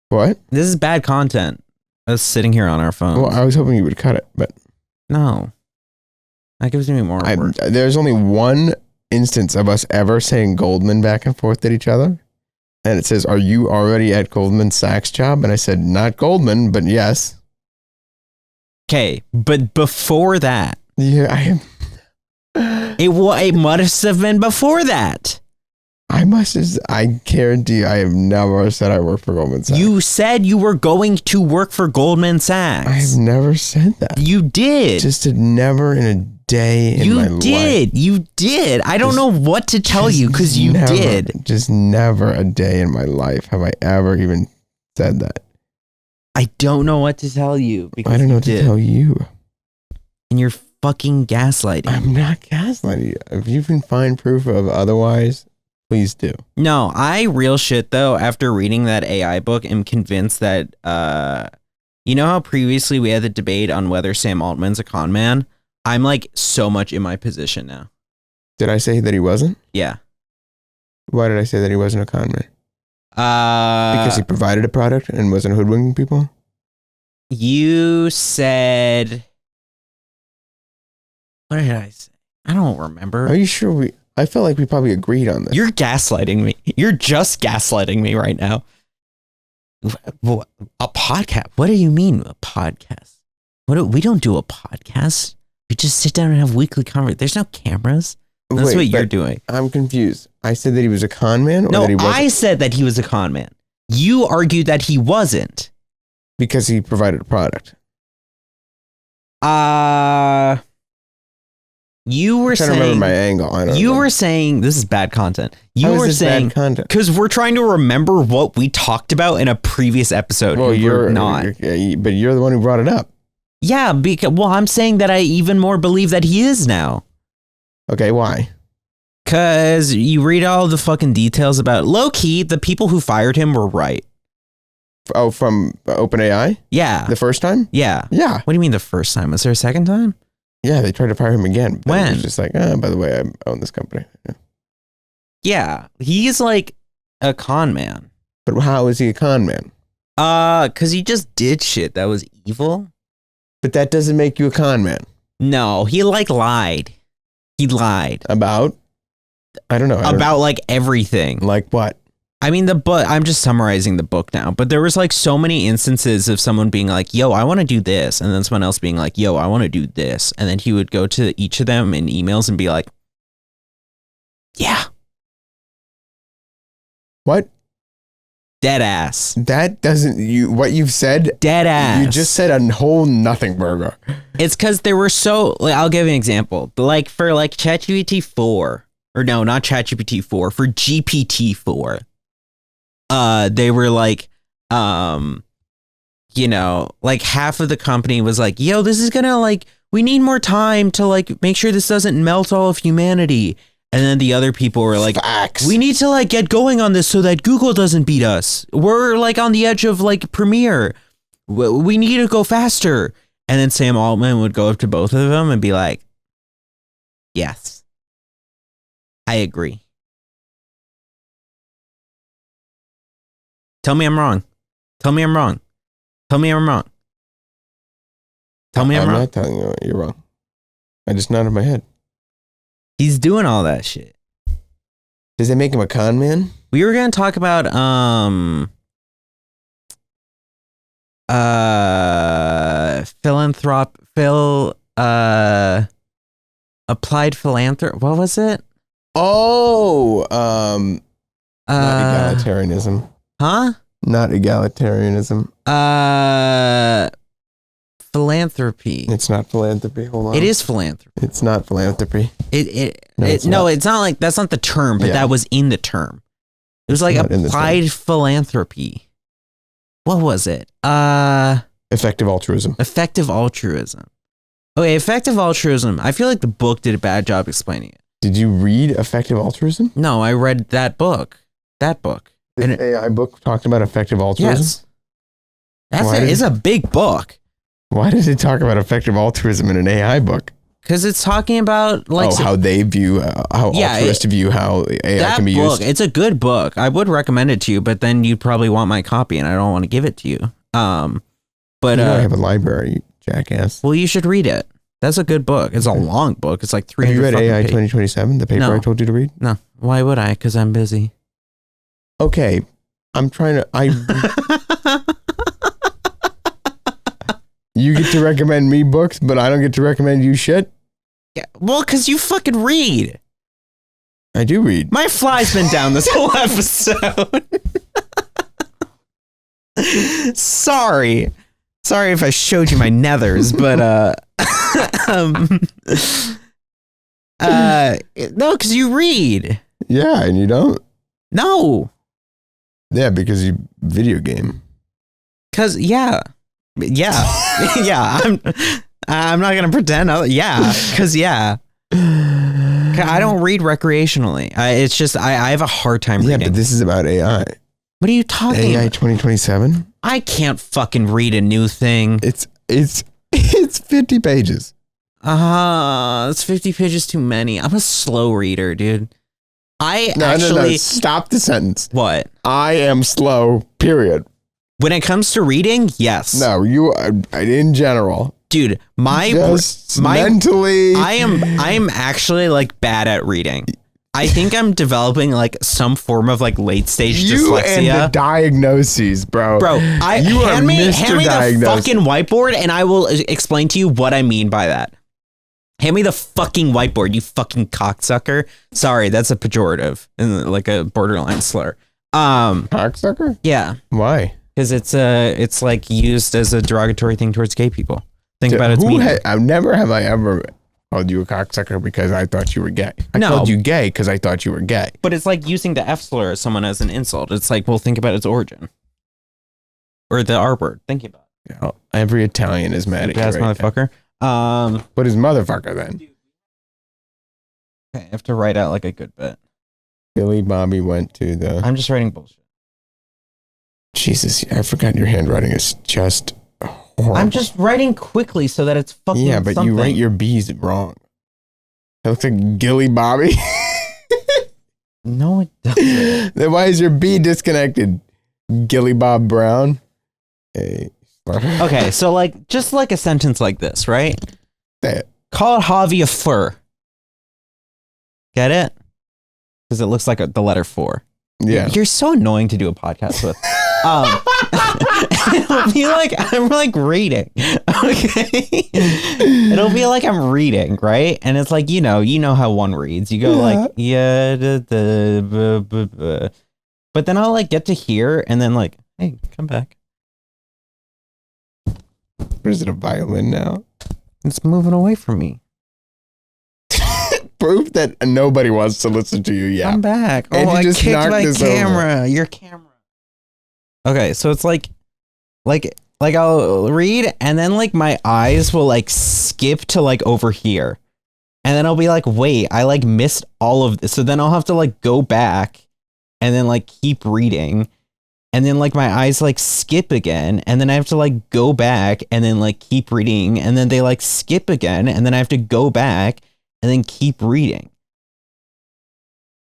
What? This is bad content. Us sitting here on our phone. Well, I was hoping you would cut it, but no. That gives me more work. There's only one instance of us ever saying Goldman back and forth at each other. And it says, "Are you already at Goldman Sachs job?" And I said, "Not Goldman, but yes." Okay, but before that. Yeah, I am. It must have been before that. I guarantee I have never said I work for Goldman Sachs. You said you were going to work for Goldman Sachs. I have never said that. You did. Just never in a day in my life. You did. I don't know what to tell you because you did. Just never a day in my life have I ever even said that. I don't know what to tell you. I don't know what to tell you. And you're fucking gaslighting. I'm not gaslighting you. If you can find proof of otherwise, please do. No, I real shit though, after reading that AI book, am convinced that, you know how previously we had the debate on whether Sam Altman's a con man? I'm like so much in my position now. Did I say that he wasn't? Yeah. Why did I say that he wasn't a con man? Because he provided a product and wasn't hoodwinking people? You said... What did I say? I don't remember. Are you sure I felt like we probably agreed on this. You're gaslighting me. You're just gaslighting me right now. A podcast? What do you mean a podcast? We don't do a podcast. We just sit down and have weekly conversations. There's no cameras. That's what you're doing. I'm confused. I said that he was a con man? Or no, that he wasn't? I said that he was a con man. You argued that he wasn't. Because he provided a product. You were saying... I'm trying to remember my angle. You were saying... This is bad content. You were saying... bad content? Because we're trying to remember what we talked about in a previous episode. Well, you're not. But you're the one who brought it up. Yeah, because... Well, I'm saying that I even more believe that he is now. Okay, why? Because you read all the fucking details about... Low-key, the people who fired him were right. Oh, from OpenAI? Yeah. The first time? Yeah. Yeah. What do you mean the first time? Was there a second time? Yeah, they tried to fire him again. But when? It was just like, by the way, I own this company. Yeah. He's like a con man. But how is he a con man? Because he just did shit that was evil. But that doesn't make you a con man. No, he like lied. He lied. About? I don't know. About like everything. Like what? I mean, the book, I'm just summarizing the book now, but there was like so many instances of someone being like, yo, I want to do this. And then someone else being like, yo, I want to do this. And then he would go to each of them in emails and be like, yeah. What? Dead ass. That doesn't, what you've said? Dead ass. You just said a whole nothing burger. It's because there were so, like, I'll give you an example. Like for like ChatGPT 4, or no, not ChatGPT 4, for GPT 4. They were like, you know, like half of the company was like, yo, this is gonna like, we need more time to like make sure this doesn't melt all of humanity. And then the other people were like, facts. We need to like get going on this so that Google doesn't beat us. We're like on the edge of like Premiere. We need to go faster. And then Sam Altman would go up to both of them and be like, yes, I agree. Tell me I'm wrong. Tell me I'm wrong. Tell me I'm wrong. Tell me I'm wrong. I'm not telling you you're wrong. I just nodded my head. He's doing all that shit. Does that make him a con man? We were gonna talk about applied philanthropy. What was it? Oh, not egalitarianism. Huh? Not egalitarianism. Philanthropy. It's not philanthropy. Hold on. It is philanthropy. It's not philanthropy. It's not like that's not the term, but that was in the term. It was like applied philanthropy. What was it? Effective altruism. Effective altruism. Okay, effective altruism. I feel like the book did a bad job explaining it. Did you read Effective Altruism? No, I read that book. That book. The AI book talked about effective altruism? Yes. It's a big book. Why does it talk about effective altruism in an AI book? Because it's talking about like how they view, how altruists view how AI can be used. It's a good book. I would recommend it to you, but then you'd probably want my copy, and I don't want to give it to you. But I have a library, you jackass. Well, you should read it. That's a good book. It's a long book. It's like 300. Have you read AI 2027, the paper I told you to read? No. Why would I? Because I'm busy. Okay, I'm trying to. You get to recommend me books, but I don't get to recommend you shit? Yeah, well, because you fucking read. I do read. My fly's been down this whole episode. Sorry if I showed you my nethers, but no, because you read. Yeah, and you don't. No. Yeah, because you video game. Because yeah. I'm not gonna pretend. Because I don't read recreationally. It's just I have a hard time reading. Yeah, but this is about AI. What are you talking AI about? 2027? I can't fucking read a new thing. It's 50 pages. It's 50 pages too many. I'm a slow reader, dude. No, stop the sentence. What? I am slow, period. When it comes to reading, yes. No, you in general. Dude, mentally I am actually like bad at reading. I think I'm developing like some form of like late stage dyslexia. You and the diagnoses, bro. Hand me the fucking whiteboard and I will explain to you what I mean by that. Hand me the fucking whiteboard, you fucking cocksucker. Sorry, that's a pejorative and like a borderline slur. Cocksucker? Yeah. Why? Because it's like used as a derogatory thing towards gay people. Think about its meaning. Never have I ever called you a cocksucker because I thought you were gay. I called you gay because I thought you were gay. But it's like using the F slur as someone as an insult. It's like, well, think about its origin. Or the R word. Think about it. Yeah, every Italian is mad at you. Motherfucker. What is motherfucker then? Okay, I have to write out like a good bit. Billy Bobby went to the... I'm just writing bullshit. Jesus, I forgot your handwriting is just horrible. I'm just writing quickly so that it's fucking but something. You write your B's wrong. It looks like Gilly Bobby. No, it doesn't. Then why is your B disconnected? Gilly Bob Brown. Hey. Okay, so like, just like a sentence like this, right? That. Call Javi a fur. Get it? Because it looks like the letter 4. Yeah. You're so annoying to do a podcast with. It'll be like I'm like reading. Okay. It'll be like I'm reading, right? And it's like, you know how one reads. You go like, but then I'll like get to here and then like, hey, come back. Or is it a violin now? It's moving away from me. Proof that nobody wants to listen to you yet. I'm back. And I just kicked my camera. Over. Your camera. Okay, so it's like I'll read and then like my eyes will like skip to like over here. And then I'll be like, wait, I like missed all of this. So then I'll have to like go back and then like keep reading. And then like my eyes like skip again. And then I have to like go back and then like keep reading. And then they like skip again. And then I have to go back and then keep reading.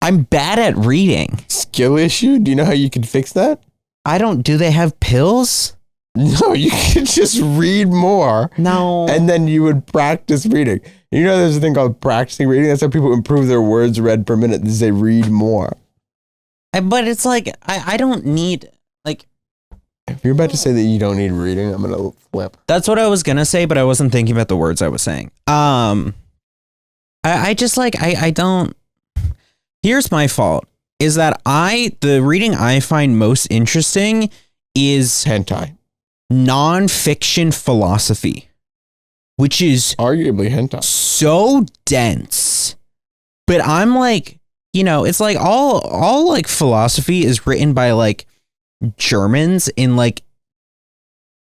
I'm bad at reading. Skill issue? Do you know how you can fix that? I don't. Do they have pills? No, you could just read more. No. And then you would practice reading. You know, there's a thing called practicing reading. That's how people improve their words read per minute. They read more. But it's like, I don't need, like. If you're about to say that you don't need reading, I'm going to flip. That's what I was going to say, but I wasn't thinking about the words I was saying. I just like, I don't. Here's my fault. Is that the reading I find most interesting is hentai. Non-fiction philosophy, which is arguably hentai. So dense. But I'm like, you know, it's like all like philosophy is written by like Germans in like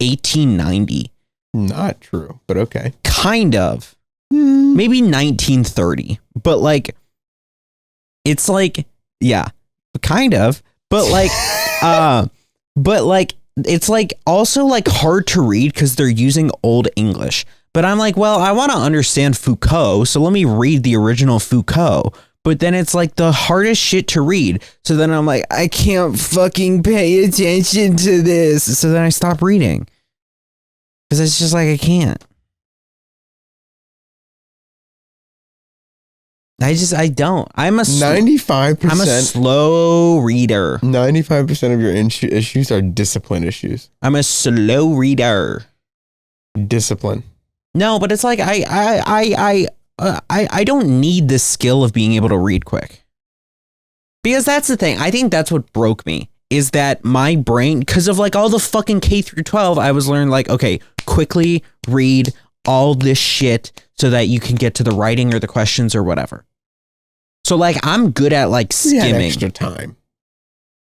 1890. Not true, but okay. Kind of. Maybe 1930. But like, it's like, yeah, kind of. But like, it's like also like hard to read because they're using old English. But I'm like, well, I want to understand Foucault, so let me read the original Foucault. But then it's like the hardest shit to read. So then I'm like, I can't fucking pay attention to this. So then I stop reading. Because it's just like, I can't. I don't. I'm a 95%. I'm a slow reader. 95% of your issues are discipline issues. I'm a slow reader. Discipline. No, but it's like I don't need the skill of being able to read quick. Because that's the thing. I think that's what broke me. Is that my brain, because of like all the fucking K through 12, I was learning like, okay, quickly read all this shit so that you can get to the writing or the questions or whatever. So like I'm good at like skimming. You had extra time.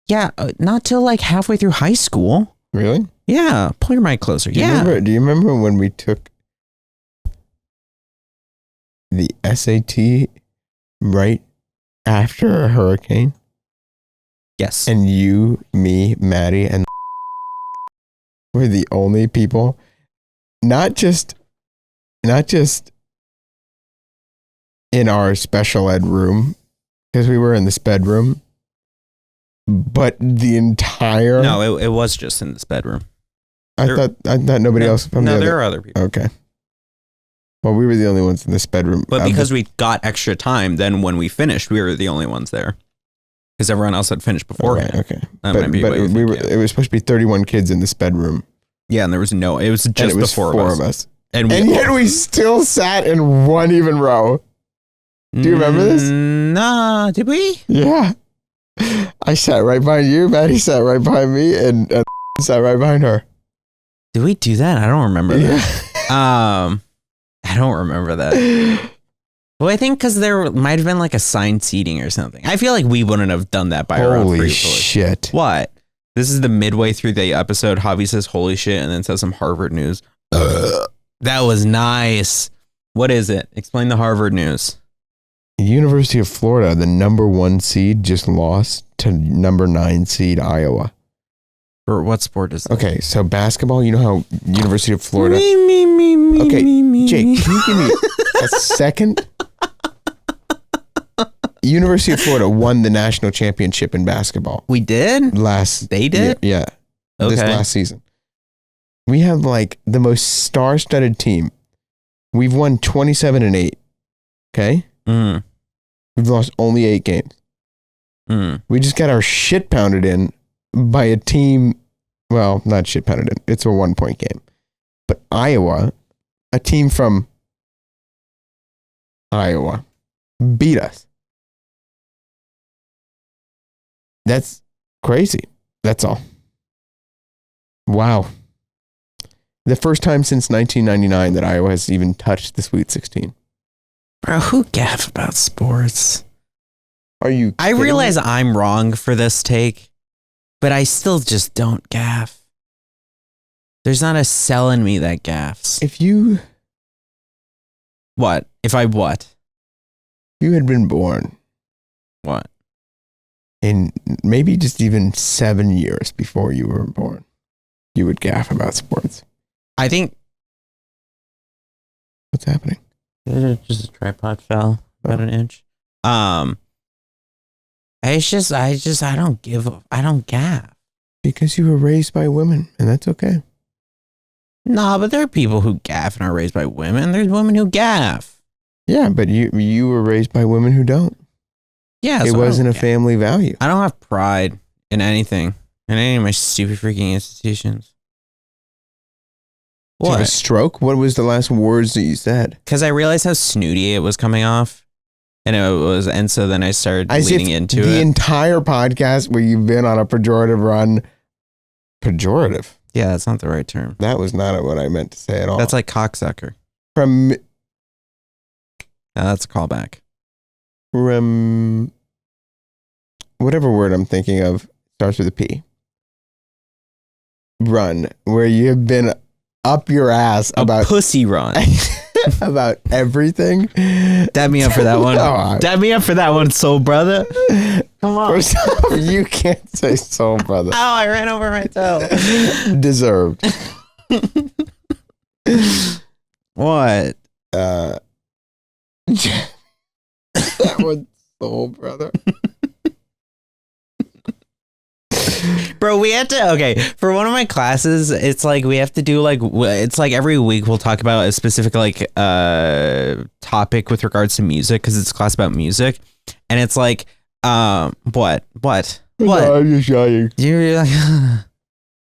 Yeah, not till like halfway through high school. Really? Yeah, pull your mic closer. Do you remember when we took the SAT right after a hurricane? Yes. And you, me, Maddie, and were the only people, not just in our special ed room, because we were in the sped room, but the entire... No, it was just in this bedroom. I thought nobody else from the other... there are other people. Okay. Well, we were the only ones in this bedroom. But because we got extra time, then when we finished, we were the only ones there. Because everyone else had finished beforehand. Okay. But it was supposed to be 31 kids in this bedroom. Yeah, and it was just the four of us. And yet we still sat in one even row. Do you remember this? Nah, did we? Yeah. I sat right behind you, Maddie sat right behind me, and sat right behind her. Did we do that? I don't remember that. I don't remember that. Well, I think because there might have been like assigned seating or something. I feel like we wouldn't have done that by our own free Holy choice. shit. What? This is the midway through the episode. Javi says holy shit and then says some Harvard news. That was nice. What is it? Explain the Harvard news. University of Florida, the number 1 seed, just lost to number 9 seed Iowa. For what sport is that? Okay, so basketball, you know how University of Florida... Okay, Jake, can you give me a second? University of Florida won the national championship in basketball. We did? They did? Yeah. Okay. This last season. We have like the most star-studded team. We've won 27-8. Okay? Mm. We've lost only 8 games. Mm. We just got our shit pounded in by a team. Well, not shit pounded in. It's a 1-point game. But Iowa, a team from Iowa, beat us. That's crazy. That's all. Wow. The first time since 1999 that Iowa has even touched the Sweet 16. Bro, who gaff about sports? Are you I kidding realize me? I'm wrong for this take, but I still just don't gaff. There's not a cell in me that gaffs. If you... What? If I what? You had been born What? in maybe just even 7 years before you were born, you would gaff about sports. I think... What's happening? Just a tripod fell about an inch. I don't gaff. Because you were raised by women, and that's okay. Nah, but there are people who gaff and are raised by women. There's women who gaff. Yeah, but you were raised by women who don't. Yeah, it so wasn't a family value. I don't have pride in anything, in any of my stupid freaking institutions. Did you have a stroke? What was the last words that you said? Because I realized how snooty it was coming off. And so then I started leading into the it. entire podcast where you've been on a pejorative run. Pejorative? Yeah, that's not the right term. That was not what I meant to say at all. That's like cocksucker. From... That's a callback. From... Whatever word I'm thinking of starts with a P. Run, where you've been up your ass about... pussy run. About everything. Dab me up for that one. Dab me up for that one, soul brother. Come on. First off, you can't say soul brother. Oh, I ran over my toe. Deserved. What? That was soul brother. Bro, we had to, okay, for one of my classes, it's like we have to do like, it's like every week we'll talk about a specific like topic with regards to music, because it's a class about music. And it's like, what? No, I'm just shying. You're like,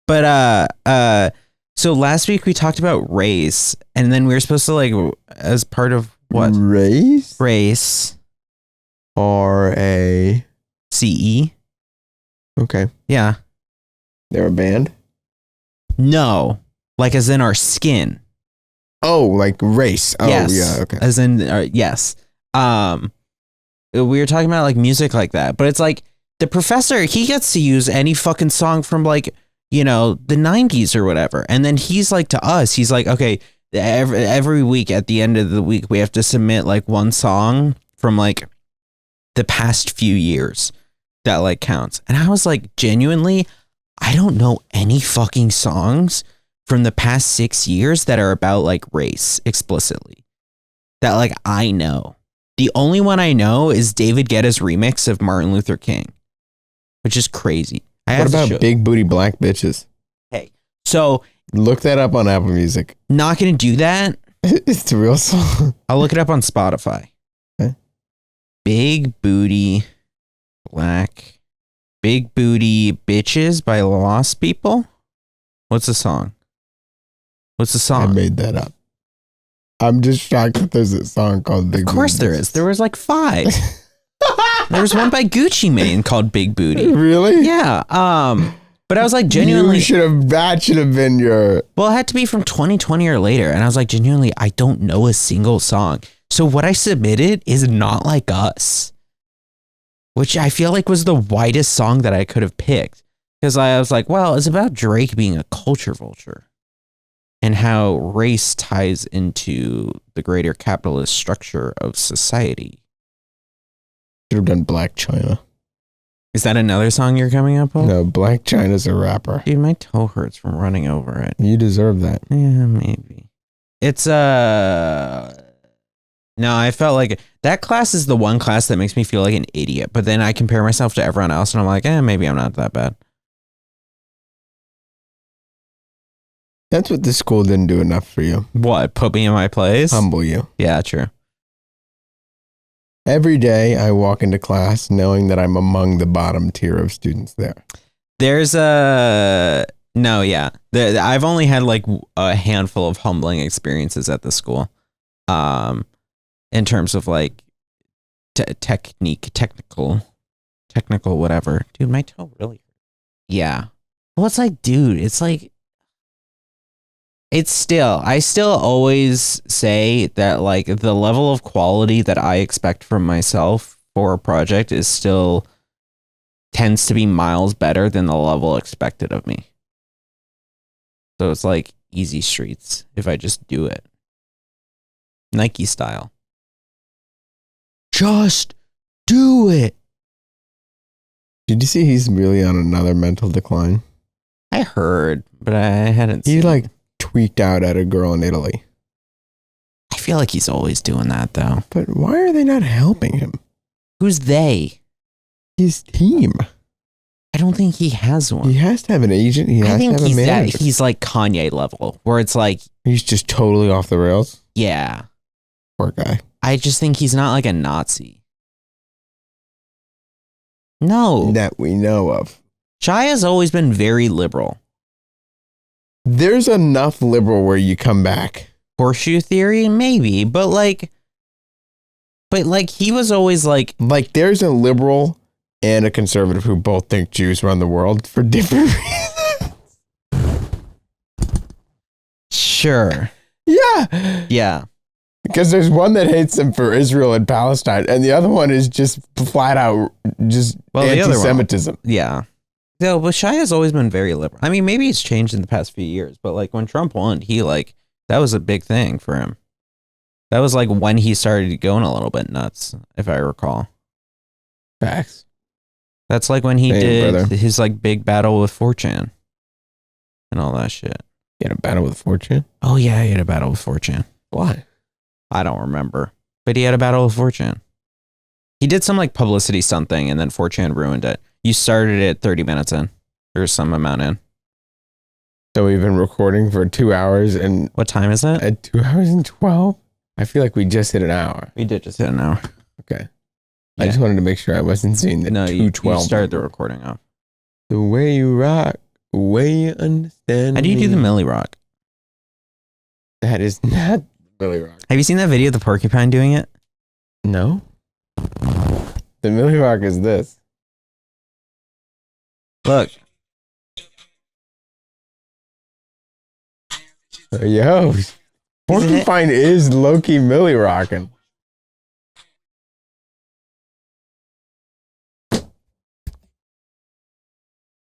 but, so last week we talked about race, and then we were supposed to like, as part of what? Race? Race. R-A-C-E. Okay. Yeah. They're a band? No. Like as in our skin. Oh, like race. Oh, yes. Yeah, okay. As in, yes. We were talking about like music like that, but it's like the professor, he gets to use any fucking song from like, you know, the 90s or whatever. And then he's like to us, he's like, okay, every week at the end of the week, we have to submit like one song from like the past few years that like counts. And I was like, genuinely, I don't know any fucking songs from the past 6 years that are about like race explicitly that like I know. The only one I know is David Guetta's remix of Martin Luther King, which is crazy. What about Big Booty Black Bitches? Hey, so look that up on Apple Music. Not gonna do that. It's the real song. I'll look it up on Spotify. Okay. Big Booty Black Big Booty Bitches by Lost People. What's the song? I made that up. I'm just shocked that there's a song called Big Booty. Of course there is. There was like 5. There was one by Gucci Mane called Big Booty. Really? Yeah. But I was like, genuinely, that should have been your... Well, it had to be from 2020 or later. And I was like, genuinely, I don't know a single song. So what I submitted is Not Like Us, which I feel like was the widest song that I could have picked. Because I was like, well, it's about Drake being a culture vulture and how race ties into the greater capitalist structure of society. Should have done Black China. Is that another song you're coming up with? No, Black China's a rapper. Dude, my toe hurts from running over it. You deserve that. Yeah, maybe. It's no, I felt like that class is the one class that makes me feel like an idiot. But then I compare myself to everyone else and I'm like, maybe I'm not that bad. That's what this school didn't do enough for you. What? Put me in my place? Humble you. Yeah, true. Every day I walk into class knowing that I'm among the bottom tier of students there. There's I've only had like a handful of humbling experiences at the school. In terms of like technical, whatever. Dude, my toe really hurt. Yeah. Well, it's like, dude, it's like, I still always say that like the level of quality that I expect from myself for a project is still tends to be miles better than the level expected of me. So it's like easy streets if I just do it. Nike style. Just do it. Did you see he's really on another mental decline? I heard, but I hadn't seen. He like tweaked out at a girl in Italy. I feel like he's always doing that though. But why are they not helping him? Who's they? His team. I don't think he has one. He has to have an agent. He has to have a manager. He's like Kanye level, where it's like He's just totally off the rails. yeah. Poor guy. I just think he's not like a Nazi. No. That we know of. Shia's always been very liberal. There's enough liberal where you come back. Horseshoe theory, maybe, but he was always like there's a liberal and a conservative who both think Jews run the world for different reasons. Sure. Yeah. Yeah. Because there's one that hates them for Israel and Palestine, and the other one is just flat out anti-Semitism. Yeah. No, but Shia's always been very liberal. I mean, maybe it's changed in the past few years, but like when Trump won, that was a big thing for him. That was like when he started going a little bit nuts, if I recall. Facts. That's like when he did brother. his like big battle with 4chan and all that shit. He had a battle with 4chan? Oh yeah, he had a battle with 4chan. Why? I don't remember, but he had a battle with 4chan. He did some like publicity something, and then 4chan ruined it. You started it 30 minutes in, or some amount in. So we've been recording for 2 hours and... What time is it? At 2 hours and 12? I feel like we just hit an hour. We did just hit an hour. Okay. Yeah. I just wanted to make sure I wasn't seeing the 2:12. You started the recording off. The way you rock, the way you understand. How do you do the Millie Rock? That is not Millie Rock. Have you seen that video of the porcupine doing it? No. The Millie Rock is this. Look. Yo, porcupine is low-key Millie rocking.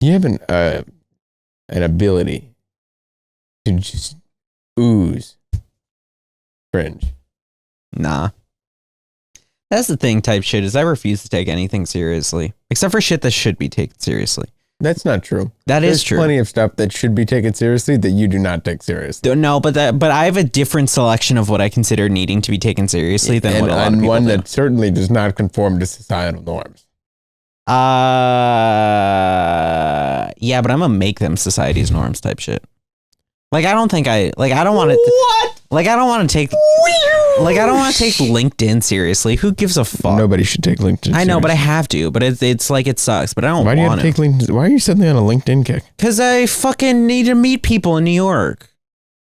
You have an ability to just ooze cringe. Nah. That's the thing type shit is I refuse to take anything seriously. Except for shit that should be taken seriously. That's not true. There's There's true. plenty of stuff that should be taken seriously that you do not take seriously. No, but I have a different selection of what I consider needing to be taken seriously than what a lot of people one do. that certainly does not conform to societal norms. Yeah, but I'm gonna make them society's norms type shit. Like I don't want to. What? Like I don't want to take. Like I don't want to take LinkedIn seriously. Who gives a fuck? Nobody should take LinkedIn. I know, seriously. but I have to. But it's like it sucks. But I don't Why do you want have to take LinkedIn? Why are you suddenly on a LinkedIn kick? Because I fucking need to meet people in New York.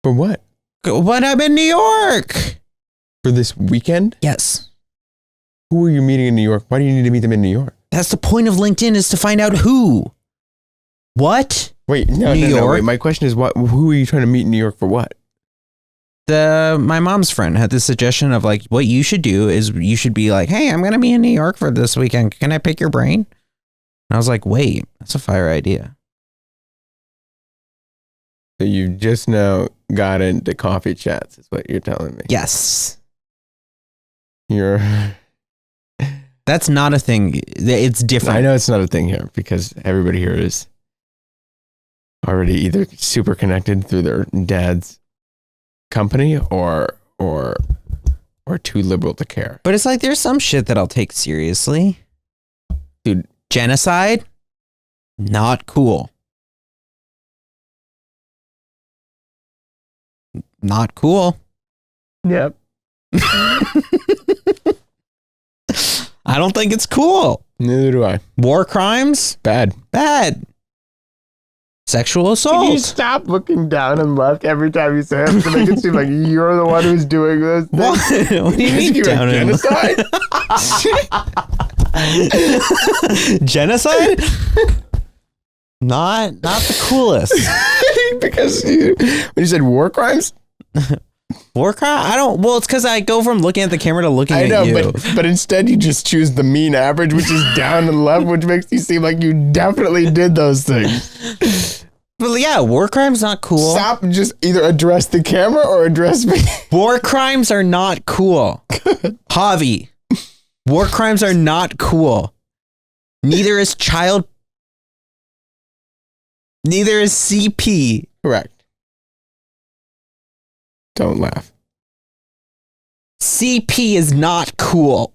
For what? When I'm in New York. For this weekend? Yes. Who are you meeting in New York? Why do you need to meet them in New York? That's the point of LinkedIn is to find out who. What? Wait, no. Wait, my question is, who are you trying to meet in New York for what? My mom's friend had this suggestion of like, what you should do is you should be like, hey, I'm going to be in New York for this weekend. Can I pick your brain? And I was like, wait, that's a fire idea. So you just now got into coffee chats is what you're telling me. Yes. That's not a thing. It's different. I know it's not a thing here because everybody here is already either super connected through their dad's company or too liberal to care. But it's like there's some shit that I'll take seriously. Dude, genocide? Not cool. Not cool. Yep. I don't think it's cool. Neither do I. War crimes? Bad. Sexual assault. Can you stop looking down and left every time you say it to make it seem like you're the one who's doing this thing? What do you mean down and genocide? Genocide? Not the coolest. Because when you said war crimes? War crime? Well, it's because I go from looking at the camera to looking at you. I know, but instead you just choose the mean average, which is down and left, which makes you seem like you definitely did those things. But yeah, war crimes not cool. Stop, just either address the camera or address me. War crimes are not cool. Javi, war crimes are not cool. Neither is CP. Correct. Don't laugh. CP is not cool.